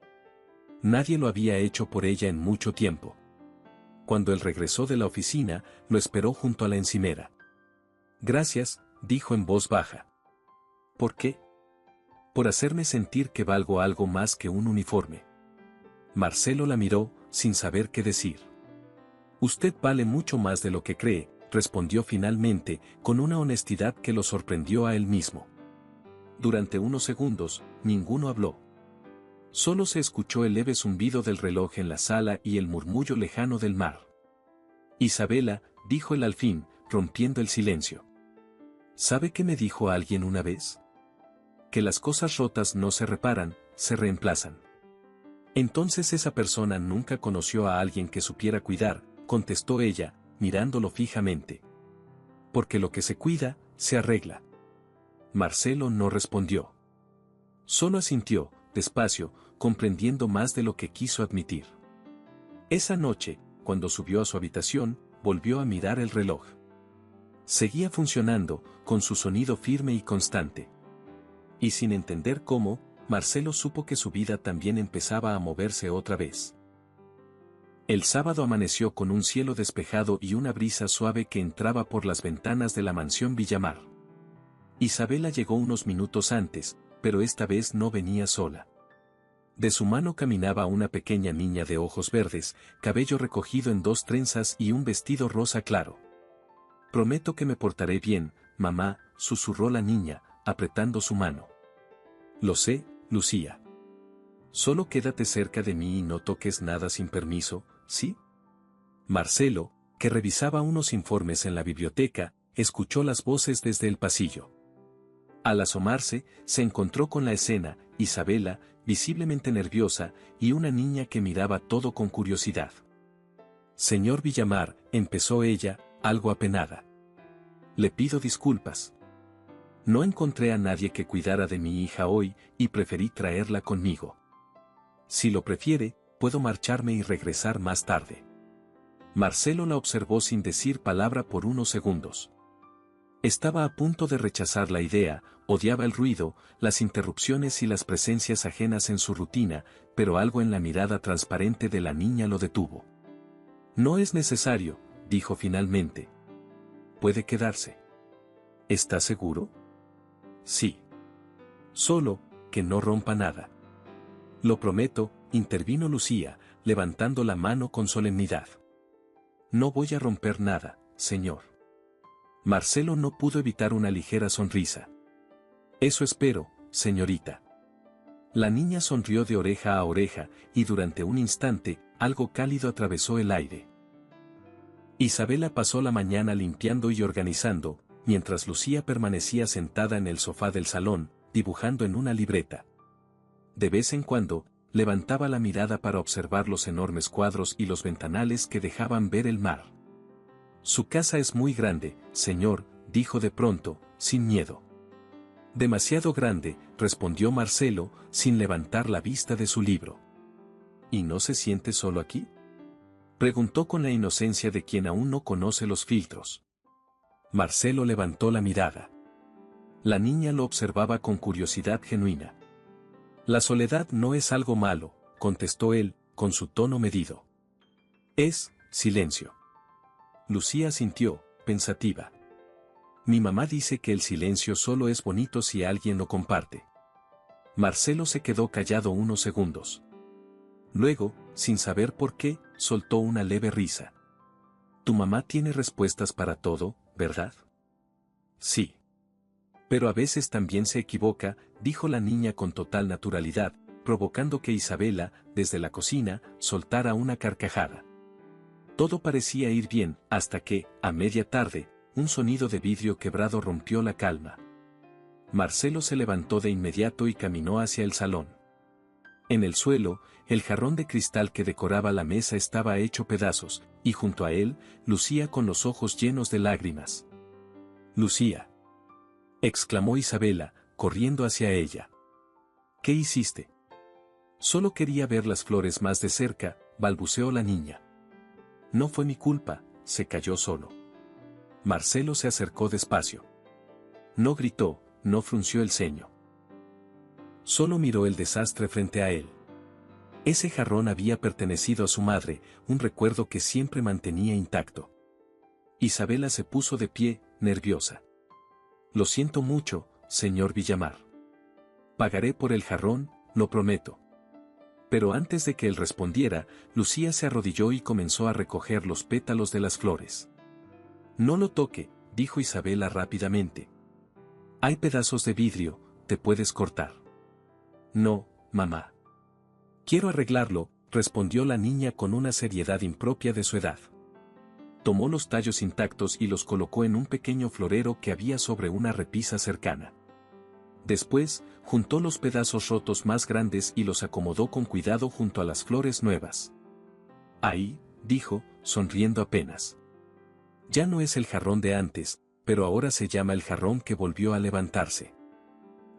Nadie lo había hecho por ella en mucho tiempo. Cuando él regresó de la oficina, lo esperó junto a la encimera. Gracias, dijo en voz baja. ¿Por qué? Por hacerme sentir que valgo algo más que un uniforme. Marcelo la miró, sin saber qué decir. Usted vale mucho más de lo que cree, respondió finalmente, con una honestidad que lo sorprendió a él mismo. Durante unos segundos, ninguno habló. Solo se escuchó el leve zumbido del reloj en la sala y el murmullo lejano del mar. Isabela, dijo él al fin, rompiendo el silencio. ¿Sabe qué me dijo alguien una vez? Que las cosas rotas no se reparan, se reemplazan. Entonces esa persona nunca conoció a alguien que supiera cuidar, contestó ella, mirándolo fijamente. Porque lo que se cuida, se arregla. Marcelo no respondió. Solo asintió, despacio, comprendiendo más de lo que quiso admitir. Esa noche, cuando subió a su habitación, volvió a mirar el reloj. Seguía funcionando, con su sonido firme y constante. Y sin entender cómo, Marcelo supo que su vida también empezaba a moverse otra vez. El sábado amaneció con un cielo despejado y una brisa suave que entraba por las ventanas de la mansión Villamar. Isabela llegó unos minutos antes, pero esta vez no venía sola. De su mano caminaba una pequeña niña de ojos verdes, cabello recogido en 2 trenzas y un vestido rosa claro. Prometo que me portaré bien, mamá, susurró la niña, apretando su mano. Lo sé, Lucía. Solo quédate cerca de mí y no toques nada sin permiso, ¿sí? Marcelo, que revisaba unos informes en la biblioteca, escuchó las voces desde el pasillo. Al asomarse, se encontró con la escena, Isabela, visiblemente nerviosa, y una niña que miraba todo con curiosidad. Señor Villamar, empezó ella, algo apenada. Le pido disculpas. No encontré a nadie que cuidara de mi hija hoy, y preferí traerla conmigo. Si lo prefiere, puedo marcharme y regresar más tarde. Marcelo la observó sin decir palabra por unos segundos. Estaba a punto de rechazar la idea, odiaba el ruido, las interrupciones y las presencias ajenas en su rutina, pero algo en la mirada transparente de la niña lo detuvo. No es necesario, dijo finalmente. Puede quedarse. ¿Está seguro? Sí. Solo, que no rompa nada. Lo prometo, intervino Lucía, levantando la mano con solemnidad. No voy a romper nada, señor. Marcelo no pudo evitar una ligera sonrisa. Eso espero, señorita. La niña sonrió de oreja a oreja, y durante un instante, algo cálido atravesó el aire. Isabela pasó la mañana limpiando y organizando, mientras Lucía permanecía sentada en el sofá del salón, dibujando en una libreta. De vez en cuando, levantaba la mirada para observar los enormes cuadros y los ventanales que dejaban ver el mar. Su casa es muy grande, señor, dijo de pronto, sin miedo. Demasiado grande, respondió Marcelo, sin levantar la vista de su libro. ¿Y no se siente solo aquí? Preguntó con la inocencia de quien aún no conoce los filtros. Marcelo levantó la mirada. La niña lo observaba con curiosidad genuina. La soledad no es algo malo, contestó él, con su tono medido. Es, silencio. Lucía asintió, pensativa. Mi mamá dice que el silencio solo es bonito si alguien lo comparte. Marcelo se quedó callado unos segundos. Luego, sin saber por qué, soltó una leve risa. Tu mamá tiene respuestas para todo, ¿verdad? Sí. Pero a veces también se equivoca, dijo la niña con total naturalidad, provocando que Isabela, desde la cocina, soltara una carcajada. Todo parecía ir bien, hasta que, a media tarde, un sonido de vidrio quebrado rompió la calma. Marcelo se levantó de inmediato y caminó hacia el salón. En el suelo, el jarrón de cristal que decoraba la mesa estaba hecho pedazos, y junto a él, Lucía con los ojos llenos de lágrimas. Lucía, exclamó Isabela, corriendo hacia ella. ¿Qué hiciste? Solo quería ver las flores más de cerca, balbuceó la niña. No fue mi culpa, se cayó solo. Marcelo se acercó despacio. No gritó, no frunció el ceño. Solo miró el desastre frente a él. Ese jarrón había pertenecido a su madre, un recuerdo que siempre mantenía intacto. Isabela se puso de pie, nerviosa. Lo siento mucho, señor Villamar. Pagaré por el jarrón, lo prometo. Pero antes de que él respondiera, Lucía se arrodilló y comenzó a recoger los pétalos de las flores. No lo toque, dijo Isabela rápidamente. Hay pedazos de vidrio, te puedes cortar. No, mamá. Quiero arreglarlo, respondió la niña con una seriedad impropia de su edad. Tomó los tallos intactos y los colocó en un pequeño florero que había sobre una repisa cercana. Después, juntó los pedazos rotos más grandes y los acomodó con cuidado junto a las flores nuevas. Ahí, dijo, sonriendo apenas. Ya no es el jarrón de antes, pero ahora se llama el jarrón que volvió a levantarse.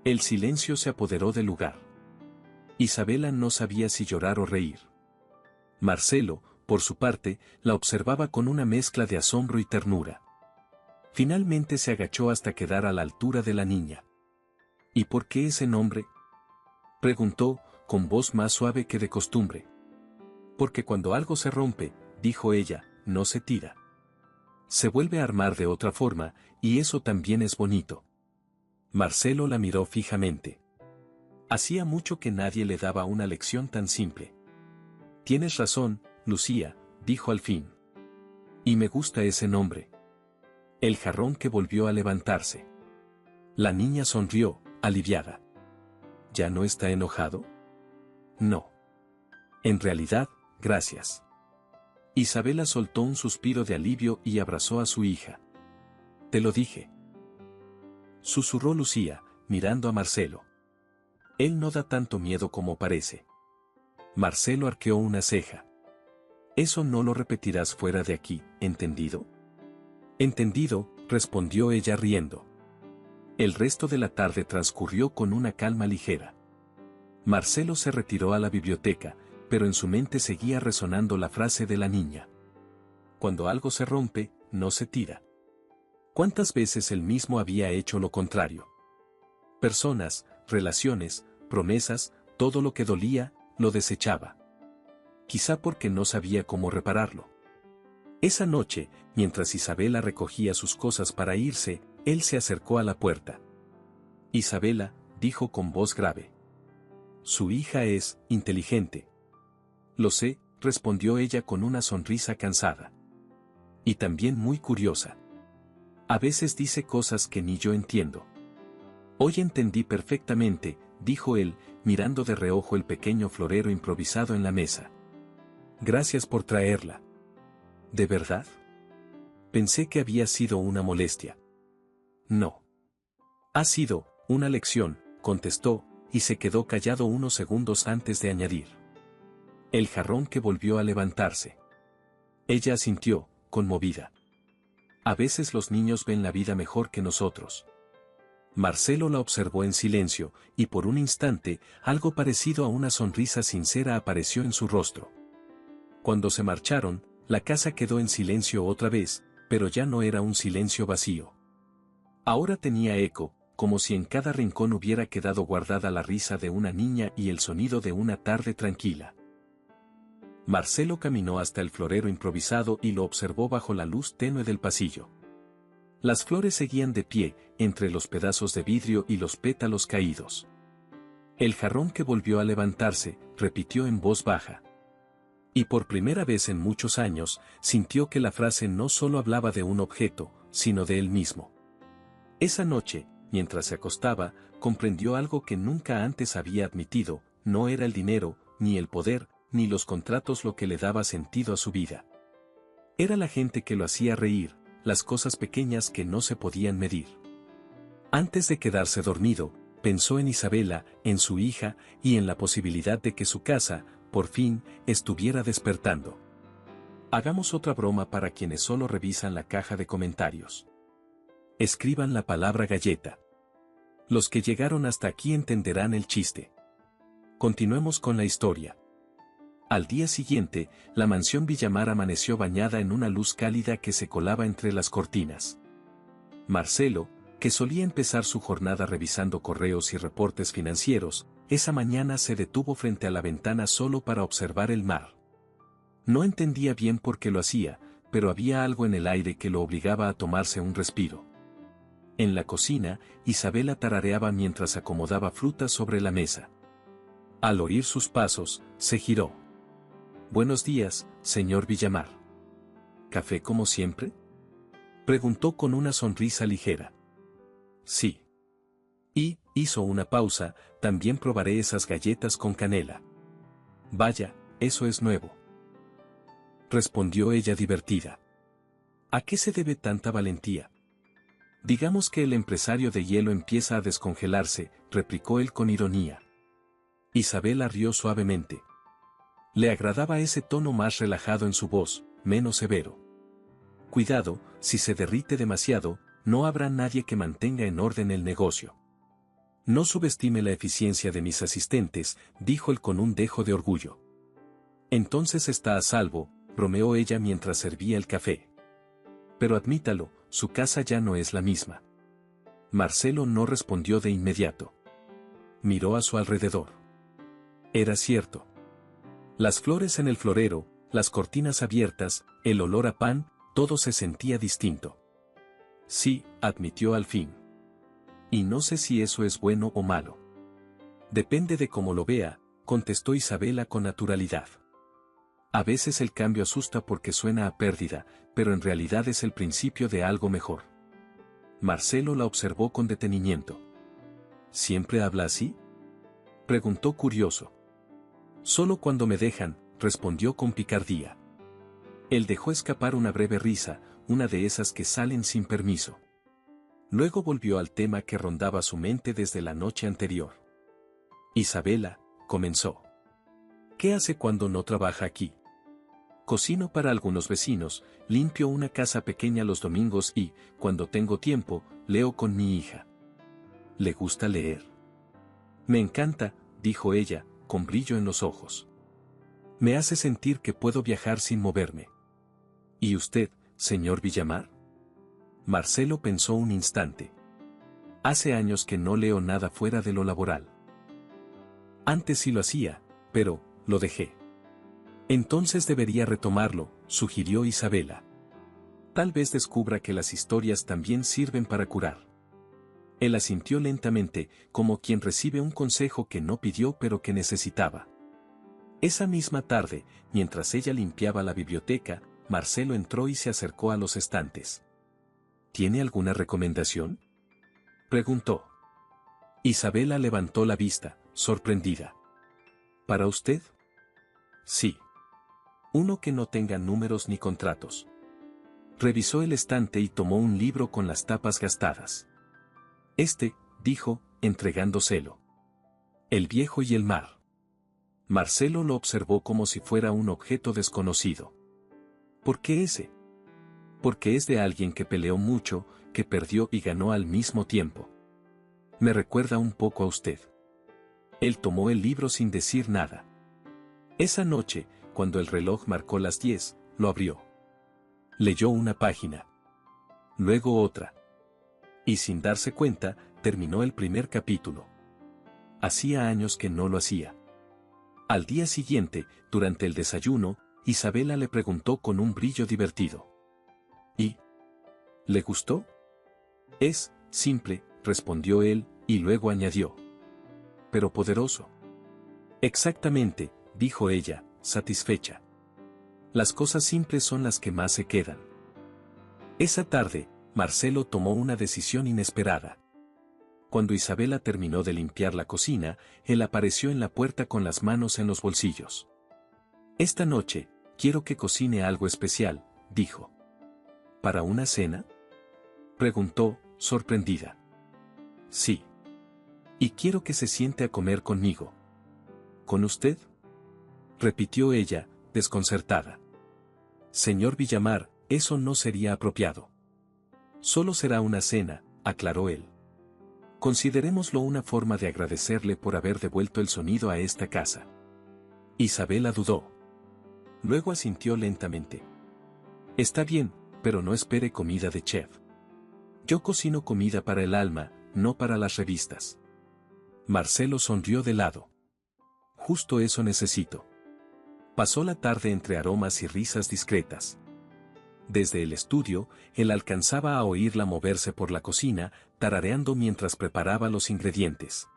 El silencio se apoderó del lugar. Isabela no sabía si llorar o reír. Marcelo, por su parte, la observaba con una mezcla de asombro y ternura. Finalmente se agachó hasta quedar a la altura de la niña. ¿Y por qué ese nombre?, preguntó, con voz más suave que de costumbre. Porque cuando algo se rompe, dijo ella, no se tira. Se vuelve a armar de otra forma, y eso también es bonito. Marcelo la miró fijamente. Hacía mucho que nadie le daba una lección tan simple. Tienes razón, Lucía, dijo al fin. Y me gusta ese nombre. El jarrón que volvió a levantarse. La niña sonrió, aliviada. ¿Ya no está enojado? No. En realidad, gracias. Isabela soltó un suspiro de alivio y abrazó a su hija. Te lo dije. Susurró Lucía, mirando a Marcelo. Él no da tanto miedo como parece. Marcelo arqueó una ceja. Eso no lo repetirás fuera de aquí, ¿entendido? Entendido, respondió ella riendo. El resto de la tarde transcurrió con una calma ligera. Marcelo se retiró a la biblioteca, pero en su mente seguía resonando la frase de la niña. Cuando algo se rompe, no se tira. ¿Cuántas veces él mismo había hecho lo contrario? Personas, relaciones, promesas, todo lo que dolía, lo desechaba. Quizá porque no sabía cómo repararlo. Esa noche, mientras Isabela recogía sus cosas para irse, él se acercó a la puerta. Isabela, dijo con voz grave. Su hija es inteligente. Lo sé, respondió ella con una sonrisa cansada. Y también muy curiosa. A veces dice cosas que ni yo entiendo. Hoy entendí perfectamente, dijo él, mirando de reojo el pequeño florero improvisado en la mesa. Gracias por traerla. ¿De verdad? Pensé que había sido una molestia. No. Ha sido una lección, contestó, y se quedó callado unos segundos antes de añadir. El jarrón que volvió a levantarse. Ella asintió, conmovida. A veces los niños ven la vida mejor que nosotros. Marcelo la observó en silencio, y por un instante, algo parecido a una sonrisa sincera apareció en su rostro. Cuando se marcharon, la casa quedó en silencio otra vez, pero ya no era un silencio vacío. Ahora tenía eco, como si en cada rincón hubiera quedado guardada la risa de una niña y el sonido de una tarde tranquila. Marcelo caminó hasta el florero improvisado y lo observó bajo la luz tenue del pasillo. Las flores seguían de pie, entre los pedazos de vidrio y los pétalos caídos. El jarrón que volvió a levantarse, repitió en voz baja. Y por primera vez en muchos años, sintió que la frase no solo hablaba de un objeto, sino de él mismo. Esa noche, mientras se acostaba, comprendió algo que nunca antes había admitido: no era el dinero, ni el poder, ni los contratos lo que le daba sentido a su vida. Era la gente que lo hacía reír, las cosas pequeñas que no se podían medir. Antes de quedarse dormido, pensó en Isabela, en su hija, y en la posibilidad de que su casa, por fin, estuviera despertando. Hagamos otra broma para quienes solo revisan la caja de comentarios. Escriban la palabra galleta. Los que llegaron hasta aquí entenderán el chiste. Continuemos con la historia. Al día siguiente, la mansión Villamar amaneció bañada en una luz cálida que se colaba entre las cortinas. Marcelo, que solía empezar su jornada revisando correos y reportes financieros, esa mañana se detuvo frente a la ventana solo para observar el mar. No entendía bien por qué lo hacía, pero había algo en el aire que lo obligaba a tomarse un respiro. En la cocina, Isabela tarareaba mientras acomodaba frutas sobre la mesa. Al oír sus pasos, se giró. «Buenos días, señor Villamar». «¿Café como siempre?», preguntó con una sonrisa ligera. «Sí». Y, hizo una pausa, «también probaré esas galletas con canela». «Vaya, eso es nuevo», respondió ella divertida. «¿A qué se debe tanta valentía?». «Digamos que el empresario de hielo empieza a descongelarse», replicó él con ironía. Isabela rió suavemente. Le agradaba ese tono más relajado en su voz, menos severo. «Cuidado, si se derrite demasiado, no habrá nadie que mantenga en orden el negocio». «No subestime la eficiencia de mis asistentes», dijo él con un dejo de orgullo. «Entonces está a salvo», bromeó ella mientras servía el café. «Pero admítalo, su casa ya no es la misma». Marcelo no respondió de inmediato. Miró a su alrededor. Era cierto. Las flores en el florero, las cortinas abiertas, el olor a pan, todo se sentía distinto. «Sí», admitió al fin. «Y no sé si eso es bueno o malo». «Depende de cómo lo vea», contestó Isabela con naturalidad. «A veces el cambio asusta porque suena a pérdida, pero en realidad es el principio de algo mejor». Marcelo la observó con detenimiento. «¿Siempre habla así?», preguntó curioso. «Solo cuando me dejan», respondió con picardía. Él dejó escapar una breve risa, una de esas que salen sin permiso. Luego volvió al tema que rondaba su mente desde la noche anterior. Isabela, comenzó. ¿Qué hace cuando no trabaja aquí? Cocino para algunos vecinos, limpio una casa pequeña los domingos y, cuando tengo tiempo, leo con mi hija. ¿Le gusta leer? Me encanta, dijo ella, con brillo en los ojos. Me hace sentir que puedo viajar sin moverme. ¿Y usted, señor Villamar? Marcelo pensó un instante. Hace años que no leo nada fuera de lo laboral. Antes sí lo hacía, pero, lo dejé. Entonces debería retomarlo, sugirió Isabela. Tal vez descubra que las historias también sirven para curar. Él asintió lentamente, como quien recibe un consejo que no pidió pero que necesitaba. Esa misma tarde, mientras ella limpiaba la biblioteca, Marcelo entró y se acercó a los estantes. ¿Tiene alguna recomendación?, preguntó. Isabela levantó la vista, sorprendida. ¿Para usted? Sí. Uno que no tenga números ni contratos. Revisó el estante y tomó un libro con las tapas gastadas. Dijo, entregándoselo. El viejo y el mar. Marcelo lo observó como si fuera un objeto desconocido. ¿Por qué ese? Porque es de alguien que peleó mucho, que perdió y ganó al mismo tiempo. Me recuerda un poco a usted. Él tomó el libro sin decir nada. Esa noche, cuando el reloj marcó las 10, lo abrió. Leyó una página. Luego otra. Y sin darse cuenta, terminó el primer capítulo. Hacía años que no lo hacía. Al día siguiente, durante el desayuno, Isabela le preguntó con un brillo divertido. ¿Y? ¿Le gustó? Es simple, respondió él, y luego añadió. Pero poderoso. Exactamente, dijo ella, satisfecha. Las cosas simples son las que más se quedan. Esa tarde, Marcelo tomó una decisión inesperada. Cuando Isabela terminó de limpiar la cocina, él apareció en la puerta con las manos en los bolsillos. Esta noche, quiero que cocine algo especial, dijo. ¿Para una cena?, preguntó, sorprendida. Sí. Y quiero que se siente a comer conmigo. ¿Con usted?, repitió ella, desconcertada. Señor Villamar, eso no sería apropiado. Solo será una cena, aclaró él. Considerémoslo una forma de agradecerle por haber devuelto el sonido a esta casa. Isabela dudó. Luego asintió lentamente. Está bien, pero no espere comida de chef. Yo cocino comida para el alma, no para las revistas. Marcelo sonrió de lado. Justo eso necesito. Pasó la tarde entre aromas y risas discretas. Desde el estudio, él alcanzaba a oírla moverse por la cocina, tarareando mientras preparaba los ingredientes.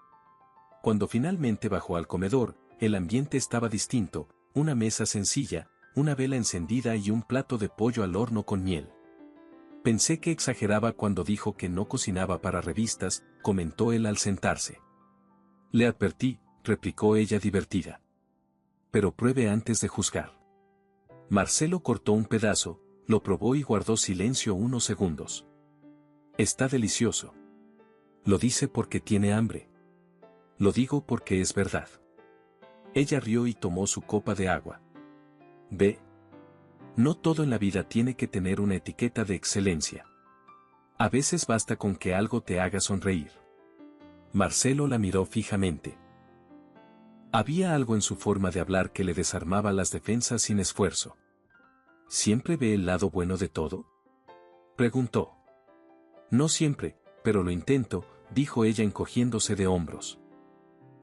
Cuando finalmente bajó al comedor, el ambiente estaba distinto, una mesa sencilla, una vela encendida y un plato de pollo al horno con miel. Pensé que exageraba cuando dijo que no cocinaba para revistas, comentó él al sentarse. Le advertí, replicó ella divertida. Pero pruebe antes de juzgar. Marcelo cortó un pedazo, lo probó y guardó silencio unos segundos. Está delicioso. Lo dice porque tiene hambre. Lo digo porque es verdad. Ella rió y tomó su copa de agua. Ve. No todo en la vida tiene que tener una etiqueta de excelencia. A veces basta con que algo te haga sonreír. Marcelo la miró fijamente. Había algo en su forma de hablar que le desarmaba las defensas sin esfuerzo. ¿Siempre ve el lado bueno de todo?, preguntó. No siempre, pero lo intento, dijo ella encogiéndose de hombros.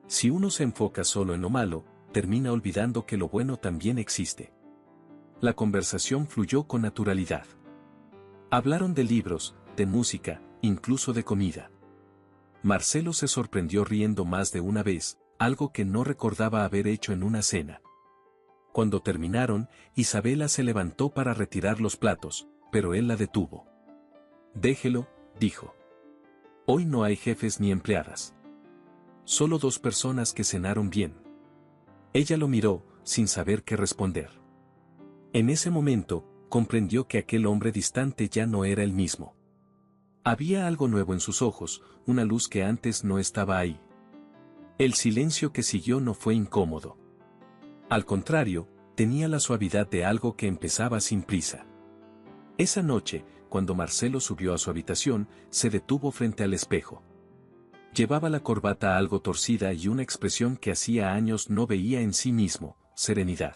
Si uno se enfoca solo en lo malo, termina olvidando que lo bueno también existe. La conversación fluyó con naturalidad. Hablaron de libros, de música, incluso de comida. Marcelo se sorprendió riendo más de una vez, algo que no recordaba haber hecho en una cena. Cuando terminaron, Isabela se levantó para retirar los platos, pero él la detuvo. Déjelo, dijo. Hoy no hay jefes ni empleadas. Solo 2 personas que cenaron bien. Ella lo miró, sin saber qué responder. En ese momento, comprendió que aquel hombre distante ya no era el mismo. Había algo nuevo en sus ojos, una luz que antes no estaba ahí. El silencio que siguió no fue incómodo. Al contrario, tenía la suavidad de algo que empezaba sin prisa. Esa noche, cuando Marcelo subió a su habitación, se detuvo frente al espejo. Llevaba la corbata algo torcida y una expresión que hacía años no veía en sí mismo, serenidad.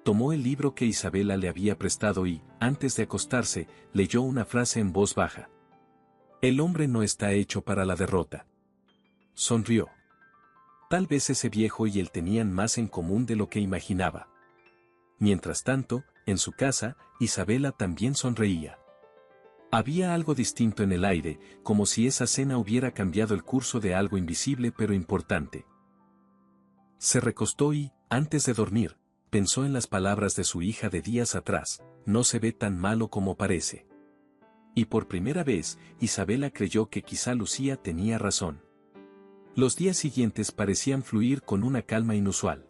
Tomó el libro que Isabela le había prestado y, antes de acostarse, leyó una frase en voz baja. El hombre no está hecho para la derrota. Sonrió. Tal vez ese viejo y él tenían más en común de lo que imaginaba. Mientras tanto, en su casa, Isabela también sonreía. Había algo distinto en el aire, como si esa cena hubiera cambiado el curso de algo invisible pero importante. Se recostó y, antes de dormir, pensó en las palabras de su hija de días atrás, no se ve tan malo como parece. Y por primera vez, Isabela creyó que quizá Lucía tenía razón. Los días siguientes parecían fluir con una calma inusual.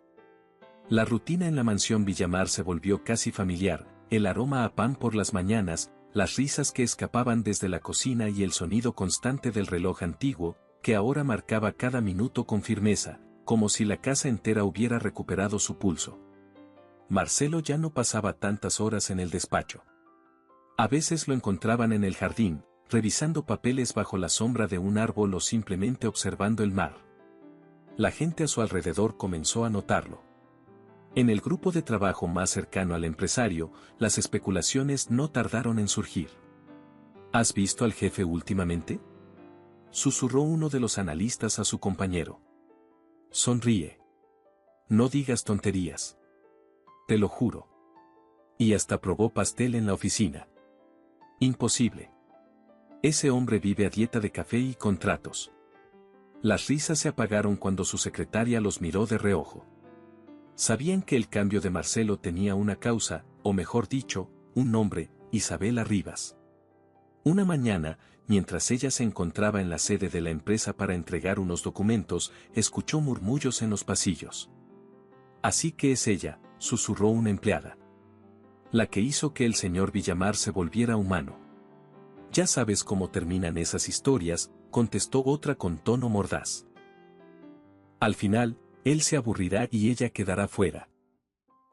La rutina en la mansión Villamar se volvió casi familiar, el aroma a pan por las mañanas, las risas que escapaban desde la cocina y el sonido constante del reloj antiguo, que ahora marcaba cada minuto con firmeza, como si la casa entera hubiera recuperado su pulso. Marcelo ya no pasaba tantas horas en el despacho. A veces lo encontraban en el jardín, revisando papeles bajo la sombra de un árbol o simplemente observando el mar. La gente a su alrededor comenzó a notarlo. En el grupo de trabajo más cercano al empresario, las especulaciones no tardaron en surgir. ¿Has visto al jefe últimamente?, susurró uno de los analistas a su compañero. Sonríe. No digas tonterías. Te lo juro. Y hasta probó pastel en la oficina. Imposible. Ese hombre vive a dieta de café y contratos. Las risas se apagaron cuando su secretaria los miró de reojo. Sabían que el cambio de Marcelo tenía una causa, o mejor dicho, un nombre, Isabela Rivas. Una mañana, mientras ella se encontraba en la sede de la empresa para entregar unos documentos, escuchó murmullos en los pasillos. Así que es ella, susurró una empleada. La que hizo que el señor Villamar se volviera humano. Ya sabes cómo terminan esas historias, contestó otra con tono mordaz. Al final, él se aburrirá y ella quedará fuera.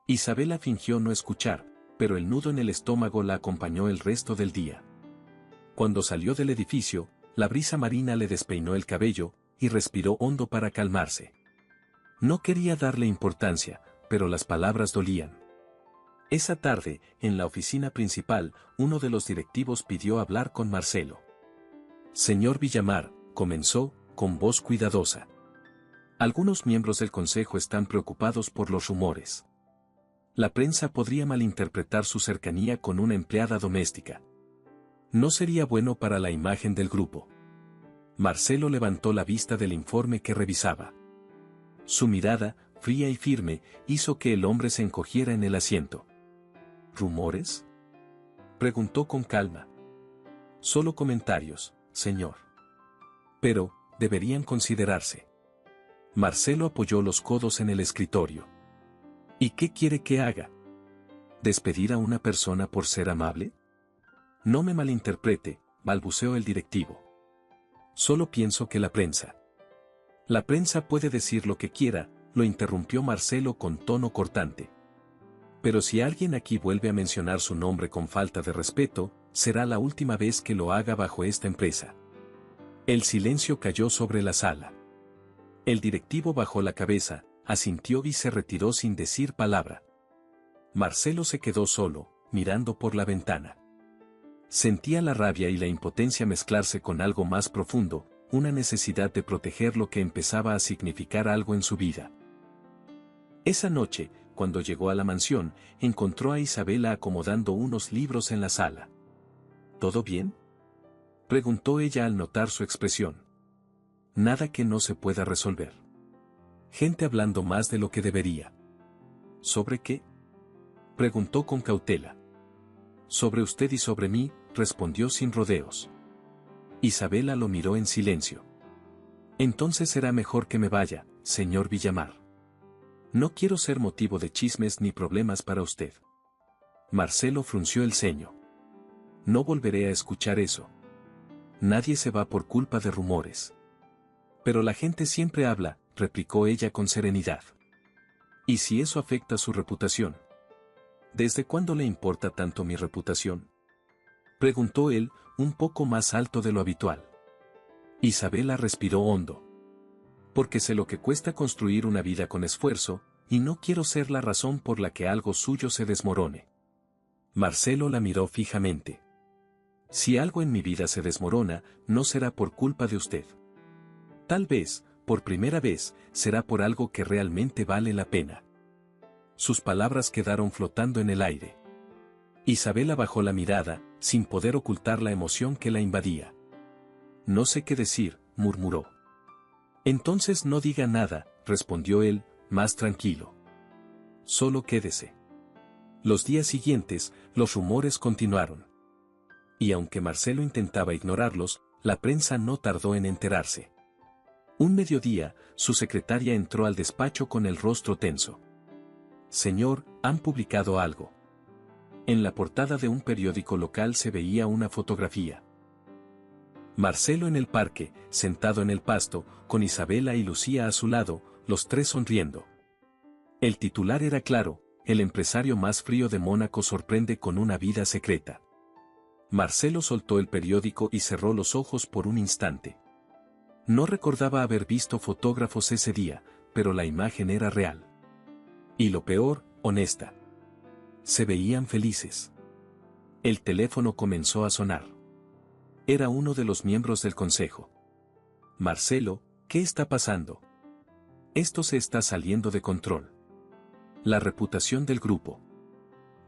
Isabela fingió no escuchar, pero el nudo en el estómago la acompañó el resto del día. Cuando salió del edificio, la brisa marina le despeinó el cabello, y respiró hondo para calmarse. No quería darle importancia, pero las palabras dolían. Esa tarde, en la oficina principal, uno de los directivos pidió hablar con Marcelo. Señor Villamar, comenzó, con voz cuidadosa. Algunos miembros del consejo están preocupados por los rumores. La prensa podría malinterpretar su cercanía con una empleada doméstica. No sería bueno para la imagen del grupo. Marcelo levantó la vista del informe que revisaba. Su mirada, fría y firme, hizo que el hombre se encogiera en el asiento. ¿Rumores?, preguntó con calma. Solo comentarios, señor. Pero, deberían considerarse. Marcelo apoyó los codos en el escritorio. ¿Y qué quiere que haga? ¿Despedir a una persona por ser amable? No me malinterprete, balbuceó el directivo. Solo pienso que la prensa. La prensa puede decir lo que quiera, lo interrumpió Marcelo con tono cortante. Pero si alguien aquí vuelve a mencionar su nombre con falta de respeto, será la última vez que lo haga bajo esta empresa. El silencio cayó sobre la sala. El directivo bajó la cabeza, asintió y se retiró sin decir palabra. Marcelo se quedó solo, mirando por la ventana. Sentía la rabia y la impotencia mezclarse con algo más profundo, una necesidad de proteger lo que empezaba a significar algo en su vida. Esa noche, cuando llegó a la mansión, encontró a Isabela acomodando unos libros en la sala. ¿Todo bien?, preguntó ella al notar su expresión. Nada que no se pueda resolver. Gente hablando más de lo que debería. ¿Sobre qué?, preguntó con cautela. Sobre usted y sobre mí, respondió sin rodeos. Isabela lo miró en silencio. Entonces será mejor que me vaya, señor Villamar. No quiero ser motivo de chismes ni problemas para usted. Marcelo frunció el ceño. No volveré a escuchar eso. Nadie se va por culpa de rumores. Pero la gente siempre habla, replicó ella con serenidad. ¿Y si eso afecta su reputación? ¿Desde cuándo le importa tanto mi reputación? Preguntó él, un poco más alto de lo habitual. Isabela respiró hondo. Porque sé lo que cuesta construir una vida con esfuerzo, y no quiero ser la razón por la que algo suyo se desmorone. Marcelo la miró fijamente. Si algo en mi vida se desmorona, no será por culpa de usted. Tal vez, por primera vez, será por algo que realmente vale la pena. Sus palabras quedaron flotando en el aire. Isabela bajó la mirada, sin poder ocultar la emoción que la invadía. No sé qué decir, murmuró. Entonces no diga nada, respondió él, más tranquilo. Solo quédese. Los días siguientes, los rumores continuaron. Y aunque Marcelo intentaba ignorarlos, la prensa no tardó en enterarse. Un mediodía, su secretaria entró al despacho con el rostro tenso. Señor, han publicado algo. En la portada de un periódico local se veía una fotografía. Marcelo en el parque, sentado en el pasto, con Isabela y Lucía a su lado, los tres sonriendo. El titular era claro: el empresario más frío de Mónaco sorprende con una vida secreta. Marcelo soltó el periódico y cerró los ojos por un instante. No recordaba haber visto fotógrafos ese día, pero la imagen era real. Y lo peor, honesta. Se veían felices. El teléfono comenzó a sonar. Era uno de los miembros del consejo. Marcelo, ¿qué está pasando? Esto se está saliendo de control. La reputación del grupo.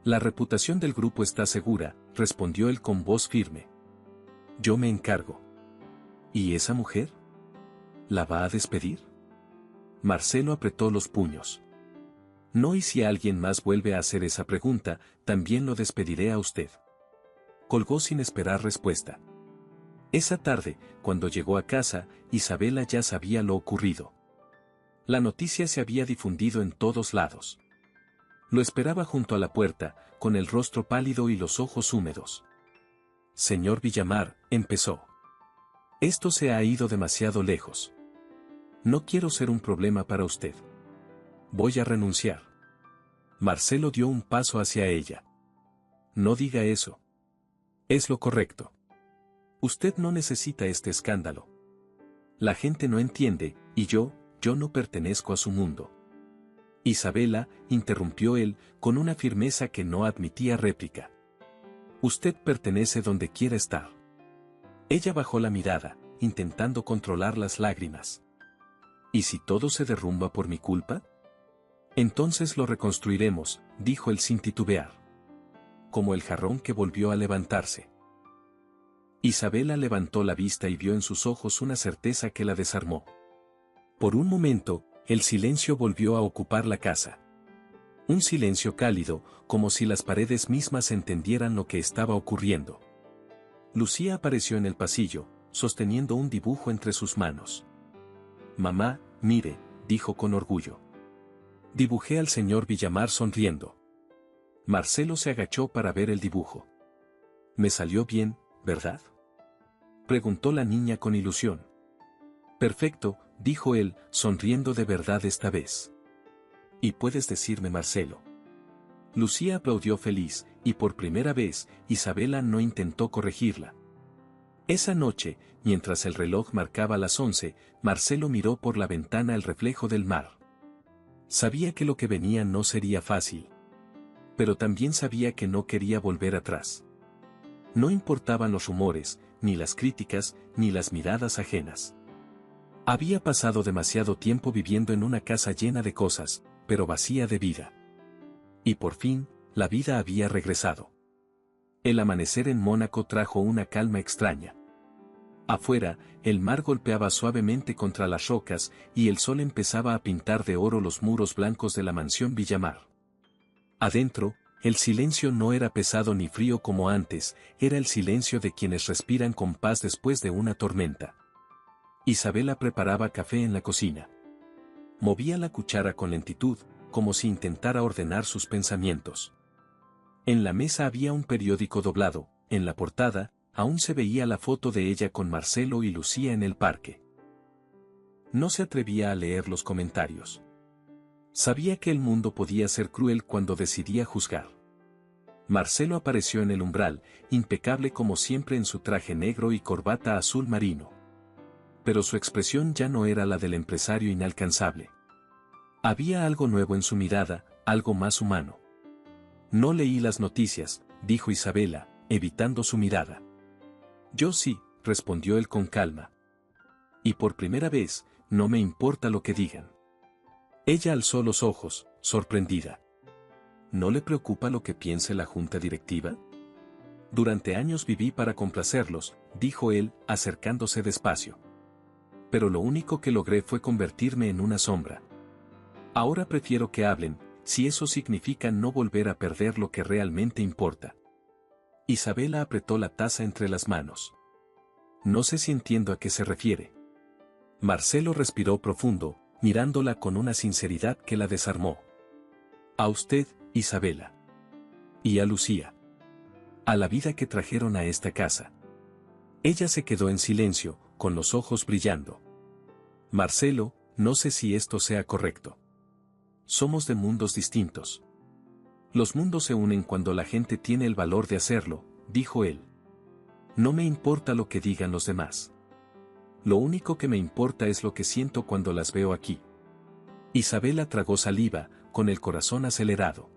La reputación del grupo está segura, respondió él con voz firme. Yo me encargo. ¿Y esa mujer? ¿La va a despedir? Marcelo apretó los puños. No, y si alguien más vuelve a hacer esa pregunta, también lo despediré a usted. Colgó sin esperar respuesta. Esa tarde, cuando llegó a casa, Isabela ya sabía lo ocurrido. La noticia se había difundido en todos lados. Lo esperaba junto a la puerta, con el rostro pálido y los ojos húmedos. Señor Villamar, empezó. Esto se ha ido demasiado lejos. No quiero ser un problema para usted. Voy a renunciar. Marcelo dio un paso hacia ella. No diga eso. Es lo correcto. Usted no necesita este escándalo. La gente no entiende, y yo no pertenezco a su mundo. Isabela, interrumpió él, con una firmeza que no admitía réplica. Usted pertenece donde quiera estar. Ella bajó la mirada, intentando controlar las lágrimas. ¿Y si todo se derrumba por mi culpa? Entonces lo reconstruiremos, dijo él sin titubear. Como el jarrón que volvió a levantarse. Isabela levantó la vista y vio en sus ojos una certeza que la desarmó. Por un momento, el silencio volvió a ocupar la casa. Un silencio cálido, como si las paredes mismas entendieran lo que estaba ocurriendo. Lucía apareció en el pasillo, sosteniendo un dibujo entre sus manos. Mamá, mire, dijo con orgullo. Dibujé al señor Villamar sonriendo. Marcelo se agachó para ver el dibujo. Me salió bien, ¿verdad? Preguntó la niña con ilusión. Perfecto, dijo él, sonriendo de verdad esta vez. ¿Y puedes decirme, Marcelo? Lucía aplaudió feliz, y por primera vez, Isabela no intentó corregirla. Esa noche, mientras el reloj marcaba las 11, Marcelo miró por la ventana el reflejo del mar. Sabía que lo que venía no sería fácil. Pero también sabía que no quería volver atrás. No importaban los rumores, ni las críticas, ni las miradas ajenas. Había pasado demasiado tiempo viviendo en una casa llena de cosas, pero vacía de vida. Y por fin, la vida había regresado. El amanecer en Mónaco trajo una calma extraña. Afuera, el mar golpeaba suavemente contra las rocas y el sol empezaba a pintar de oro los muros blancos de la mansión Villamar. Adentro, el silencio no era pesado ni frío como antes, era el silencio de quienes respiran con paz después de una tormenta. Isabela preparaba café en la cocina. Movía la cuchara con lentitud, como si intentara ordenar sus pensamientos. En la mesa había un periódico doblado, en la portada, aún se veía la foto de ella con Marcelo y Lucía en el parque. No se atrevía a leer los comentarios. Sabía que el mundo podía ser cruel cuando decidía juzgar. Marcelo apareció en el umbral, impecable como siempre en su traje negro y corbata azul marino. Pero su expresión ya no era la del empresario inalcanzable. Había algo nuevo en su mirada, algo más humano. No leí las noticias, dijo Isabela, evitando su mirada. Yo sí, respondió él con calma. Y por primera vez, no me importa lo que digan. Ella alzó los ojos, sorprendida. ¿No le preocupa lo que piense la junta directiva? Durante años viví para complacerlos, dijo él, acercándose despacio. Pero lo único que logré fue convertirme en una sombra. Ahora prefiero que hablen, si eso significa no volver a perder lo que realmente importa. Isabela apretó la taza entre las manos. No sé si entiendo a qué se refiere. Marcelo respiró profundo, mirándola con una sinceridad que la desarmó. A usted, Isabela. Y a Lucía. A la vida que trajeron a esta casa. Ella se quedó en silencio, con los ojos brillando. Marcelo, no sé si esto sea correcto. Somos de mundos distintos. Los mundos se unen cuando la gente tiene el valor de hacerlo, dijo él. No me importa lo que digan los demás. Lo único que me importa es lo que siento cuando las veo aquí. Isabela tragó saliva, con el corazón acelerado.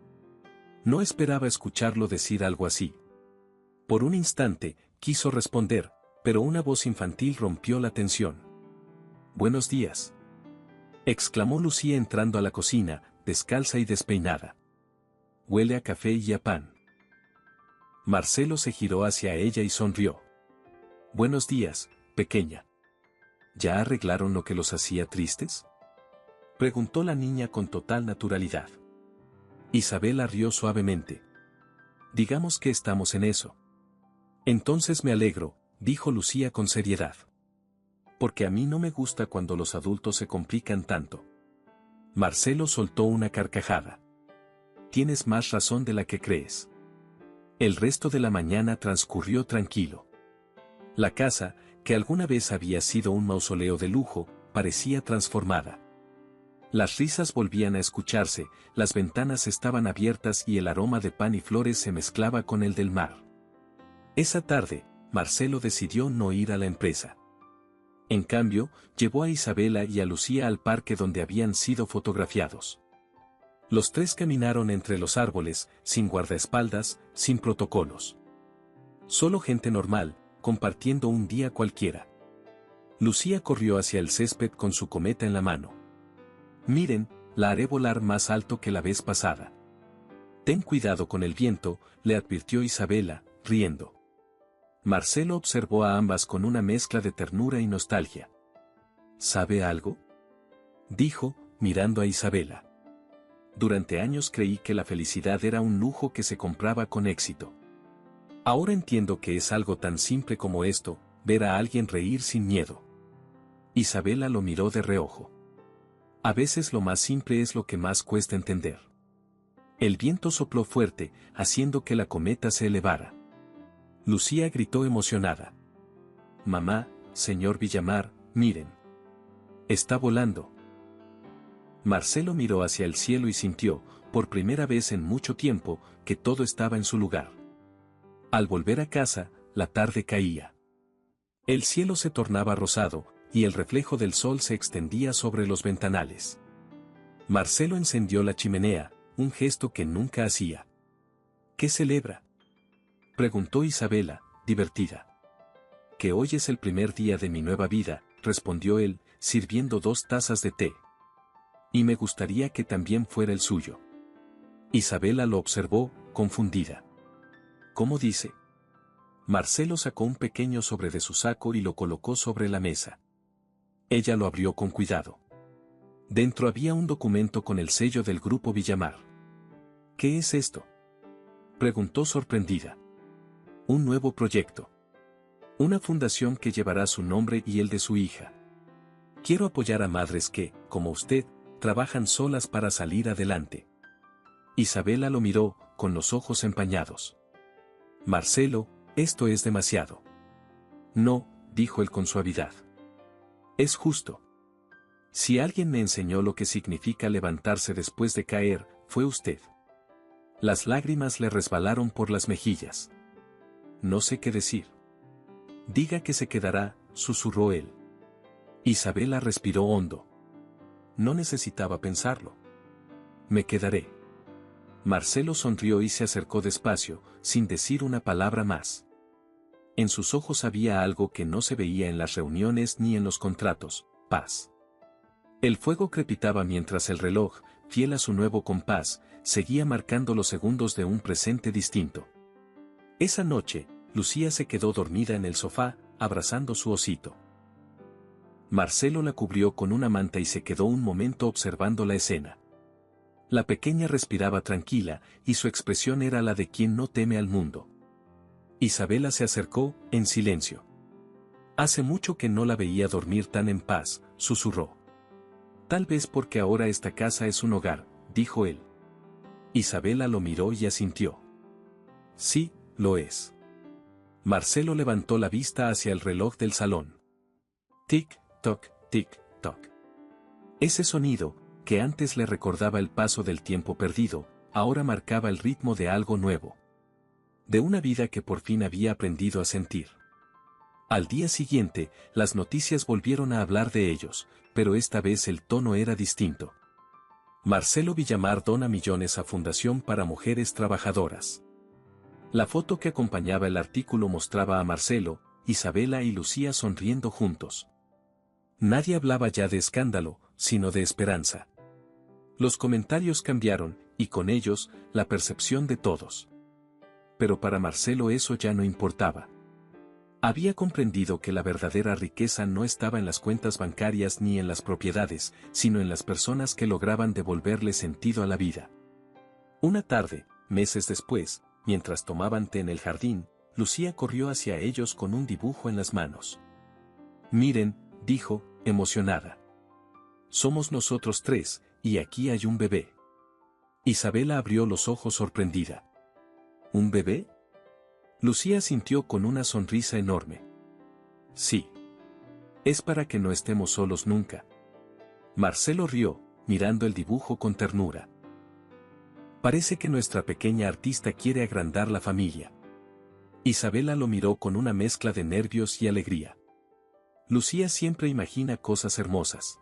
No esperaba escucharlo decir algo así. Por un instante, quiso responder, pero una voz infantil rompió la tensión. Buenos días. Exclamó Lucía entrando a la cocina, descalza y despeinada. Huele a café y a pan. Marcelo se giró hacia ella y sonrió. Buenos días, pequeña. ¿Ya arreglaron lo que los hacía tristes? Preguntó la niña con total naturalidad. Isabela rió suavemente. Digamos que estamos en eso. Entonces me alegro, dijo Lucía con seriedad. Porque a mí no me gusta cuando los adultos se complican tanto. Marcelo soltó una carcajada. Tienes más razón de la que crees. El resto de la mañana transcurrió tranquilo. La casa, que alguna vez había sido un mausoleo de lujo, parecía transformada. Las risas volvían a escucharse, las ventanas estaban abiertas y el aroma de pan y flores se mezclaba con el del mar. Esa tarde, Marcelo decidió no ir a la empresa. En cambio, llevó a Isabela y a Lucía al parque donde habían sido fotografiados. Los tres caminaron entre los árboles, sin guardaespaldas, sin protocolos. Solo gente normal, compartiendo un día cualquiera. Lucía corrió hacia el césped con su cometa en la mano. Miren, la haré volar más alto que la vez pasada. Ten cuidado con el viento, le advirtió Isabela, riendo. Marcelo observó a ambas con una mezcla de ternura y nostalgia. ¿Sabe algo?, dijo, mirando a Isabela. Durante años creí que la felicidad era un lujo que se compraba con éxito. Ahora entiendo que es algo tan simple como esto, ver a alguien reír sin miedo. Isabela lo miró de reojo. A veces lo más simple es lo que más cuesta entender. El viento sopló fuerte, haciendo que la cometa se elevara. Lucía gritó emocionada. Mamá, señor Villamar, miren. Está volando. Marcelo miró hacia el cielo y sintió, por primera vez en mucho tiempo, que todo estaba en su lugar. Al volver a casa, la tarde caía. El cielo se tornaba rosado, y el reflejo del sol se extendía sobre los ventanales. Marcelo encendió la chimenea, un gesto que nunca hacía. ¿Qué celebra?, preguntó Isabela, divertida. Que hoy es el primer día de mi nueva vida, respondió él, sirviendo 2 tazas de té. Y me gustaría que también fuera el suyo. Isabela lo observó, confundida. ¿Cómo dice? Marcelo sacó un pequeño sobre de su saco y lo colocó sobre la mesa. Ella lo abrió con cuidado. Dentro había un documento con el sello del Grupo Villamar. ¿Qué es esto?, preguntó sorprendida. Un nuevo proyecto. Una fundación que llevará su nombre y el de su hija. Quiero apoyar a madres que, como usted, trabajan solas para salir adelante. Isabela lo miró, con los ojos empañados. Marcelo, esto es demasiado. No, dijo él con suavidad. Es justo. Si alguien me enseñó lo que significa levantarse después de caer, fue usted. Las lágrimas le resbalaron por las mejillas. No sé qué decir. Diga que se quedará, susurró él. Isabela respiró hondo. No necesitaba pensarlo. Me quedaré. Marcelo sonrió y se acercó despacio, sin decir una palabra más. En sus ojos había algo que no se veía en las reuniones ni en los contratos: paz. El fuego crepitaba mientras el reloj, fiel a su nuevo compás, seguía marcando los segundos de un presente distinto. Esa noche, Lucía se quedó dormida en el sofá, abrazando su osito. Marcelo la cubrió con una manta y se quedó un momento observando la escena. La pequeña respiraba tranquila, y su expresión era la de quien no teme al mundo. Isabela se acercó, en silencio. Hace mucho que no la veía dormir tan en paz, susurró. Tal vez porque ahora esta casa es un hogar, dijo él. Isabela lo miró y asintió. Sí, lo es. Marcelo levantó la vista hacia el reloj del salón. Tic-toc, tic-toc. Ese sonido, que antes le recordaba el paso del tiempo perdido, ahora marcaba el ritmo de algo nuevo. De una vida que por fin había aprendido a sentir. Al día siguiente, las noticias volvieron a hablar de ellos, pero esta vez el tono era distinto. Marcelo Villamar dona millones a Fundación para Mujeres Trabajadoras. La foto que acompañaba el artículo mostraba a Marcelo, Isabela y Lucía sonriendo juntos. Nadie hablaba ya de escándalo, sino de esperanza. Los comentarios cambiaron, y con ellos, la percepción de todos. Pero para Marcelo eso ya no importaba. Había comprendido que la verdadera riqueza no estaba en las cuentas bancarias ni en las propiedades, sino en las personas que lograban devolverle sentido a la vida. Una tarde, meses después, mientras tomaban té en el jardín, Lucía corrió hacia ellos con un dibujo en las manos. Miren, dijo, emocionada. Somos nosotros tres, y aquí hay un bebé. Isabela abrió los ojos sorprendida. ¿Un bebé? Lucía sintió con una sonrisa enorme. Sí. Es para que no estemos solos nunca. Marcelo rió, mirando el dibujo con ternura. Parece que nuestra pequeña artista quiere agrandar la familia. Isabela lo miró con una mezcla de nervios y alegría. Lucía siempre imagina cosas hermosas.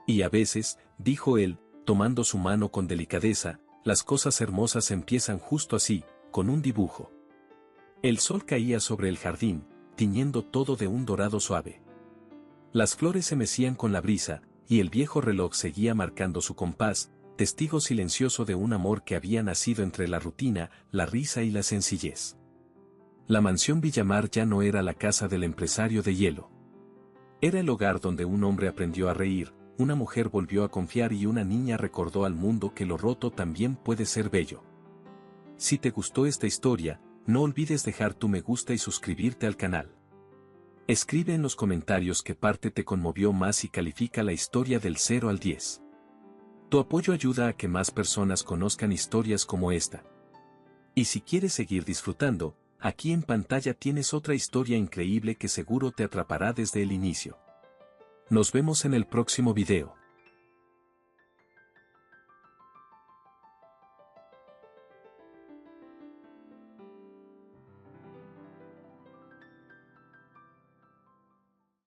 Y a veces, dijo él, tomando su mano con delicadeza, las cosas hermosas empiezan justo así, con un dibujo. El sol caía sobre el jardín, tiñendo todo de un dorado suave. Las flores se mecían con la brisa, y el viejo reloj seguía marcando su compás, testigo silencioso de un amor que había nacido entre la rutina, la risa y la sencillez. La mansión Villamar ya no era la casa del empresario de hielo. Era el hogar donde un hombre aprendió a reír, una mujer volvió a confiar y una niña recordó al mundo que lo roto también puede ser bello. Si te gustó esta historia, no olvides dejar tu me gusta y suscribirte al canal. Escribe en los comentarios qué parte te conmovió más y califica la historia del 0 al 10. Tu apoyo ayuda a que más personas conozcan historias como esta. Y si quieres seguir disfrutando, aquí en pantalla tienes otra historia increíble que seguro te atrapará desde el inicio. Nos vemos en el próximo video.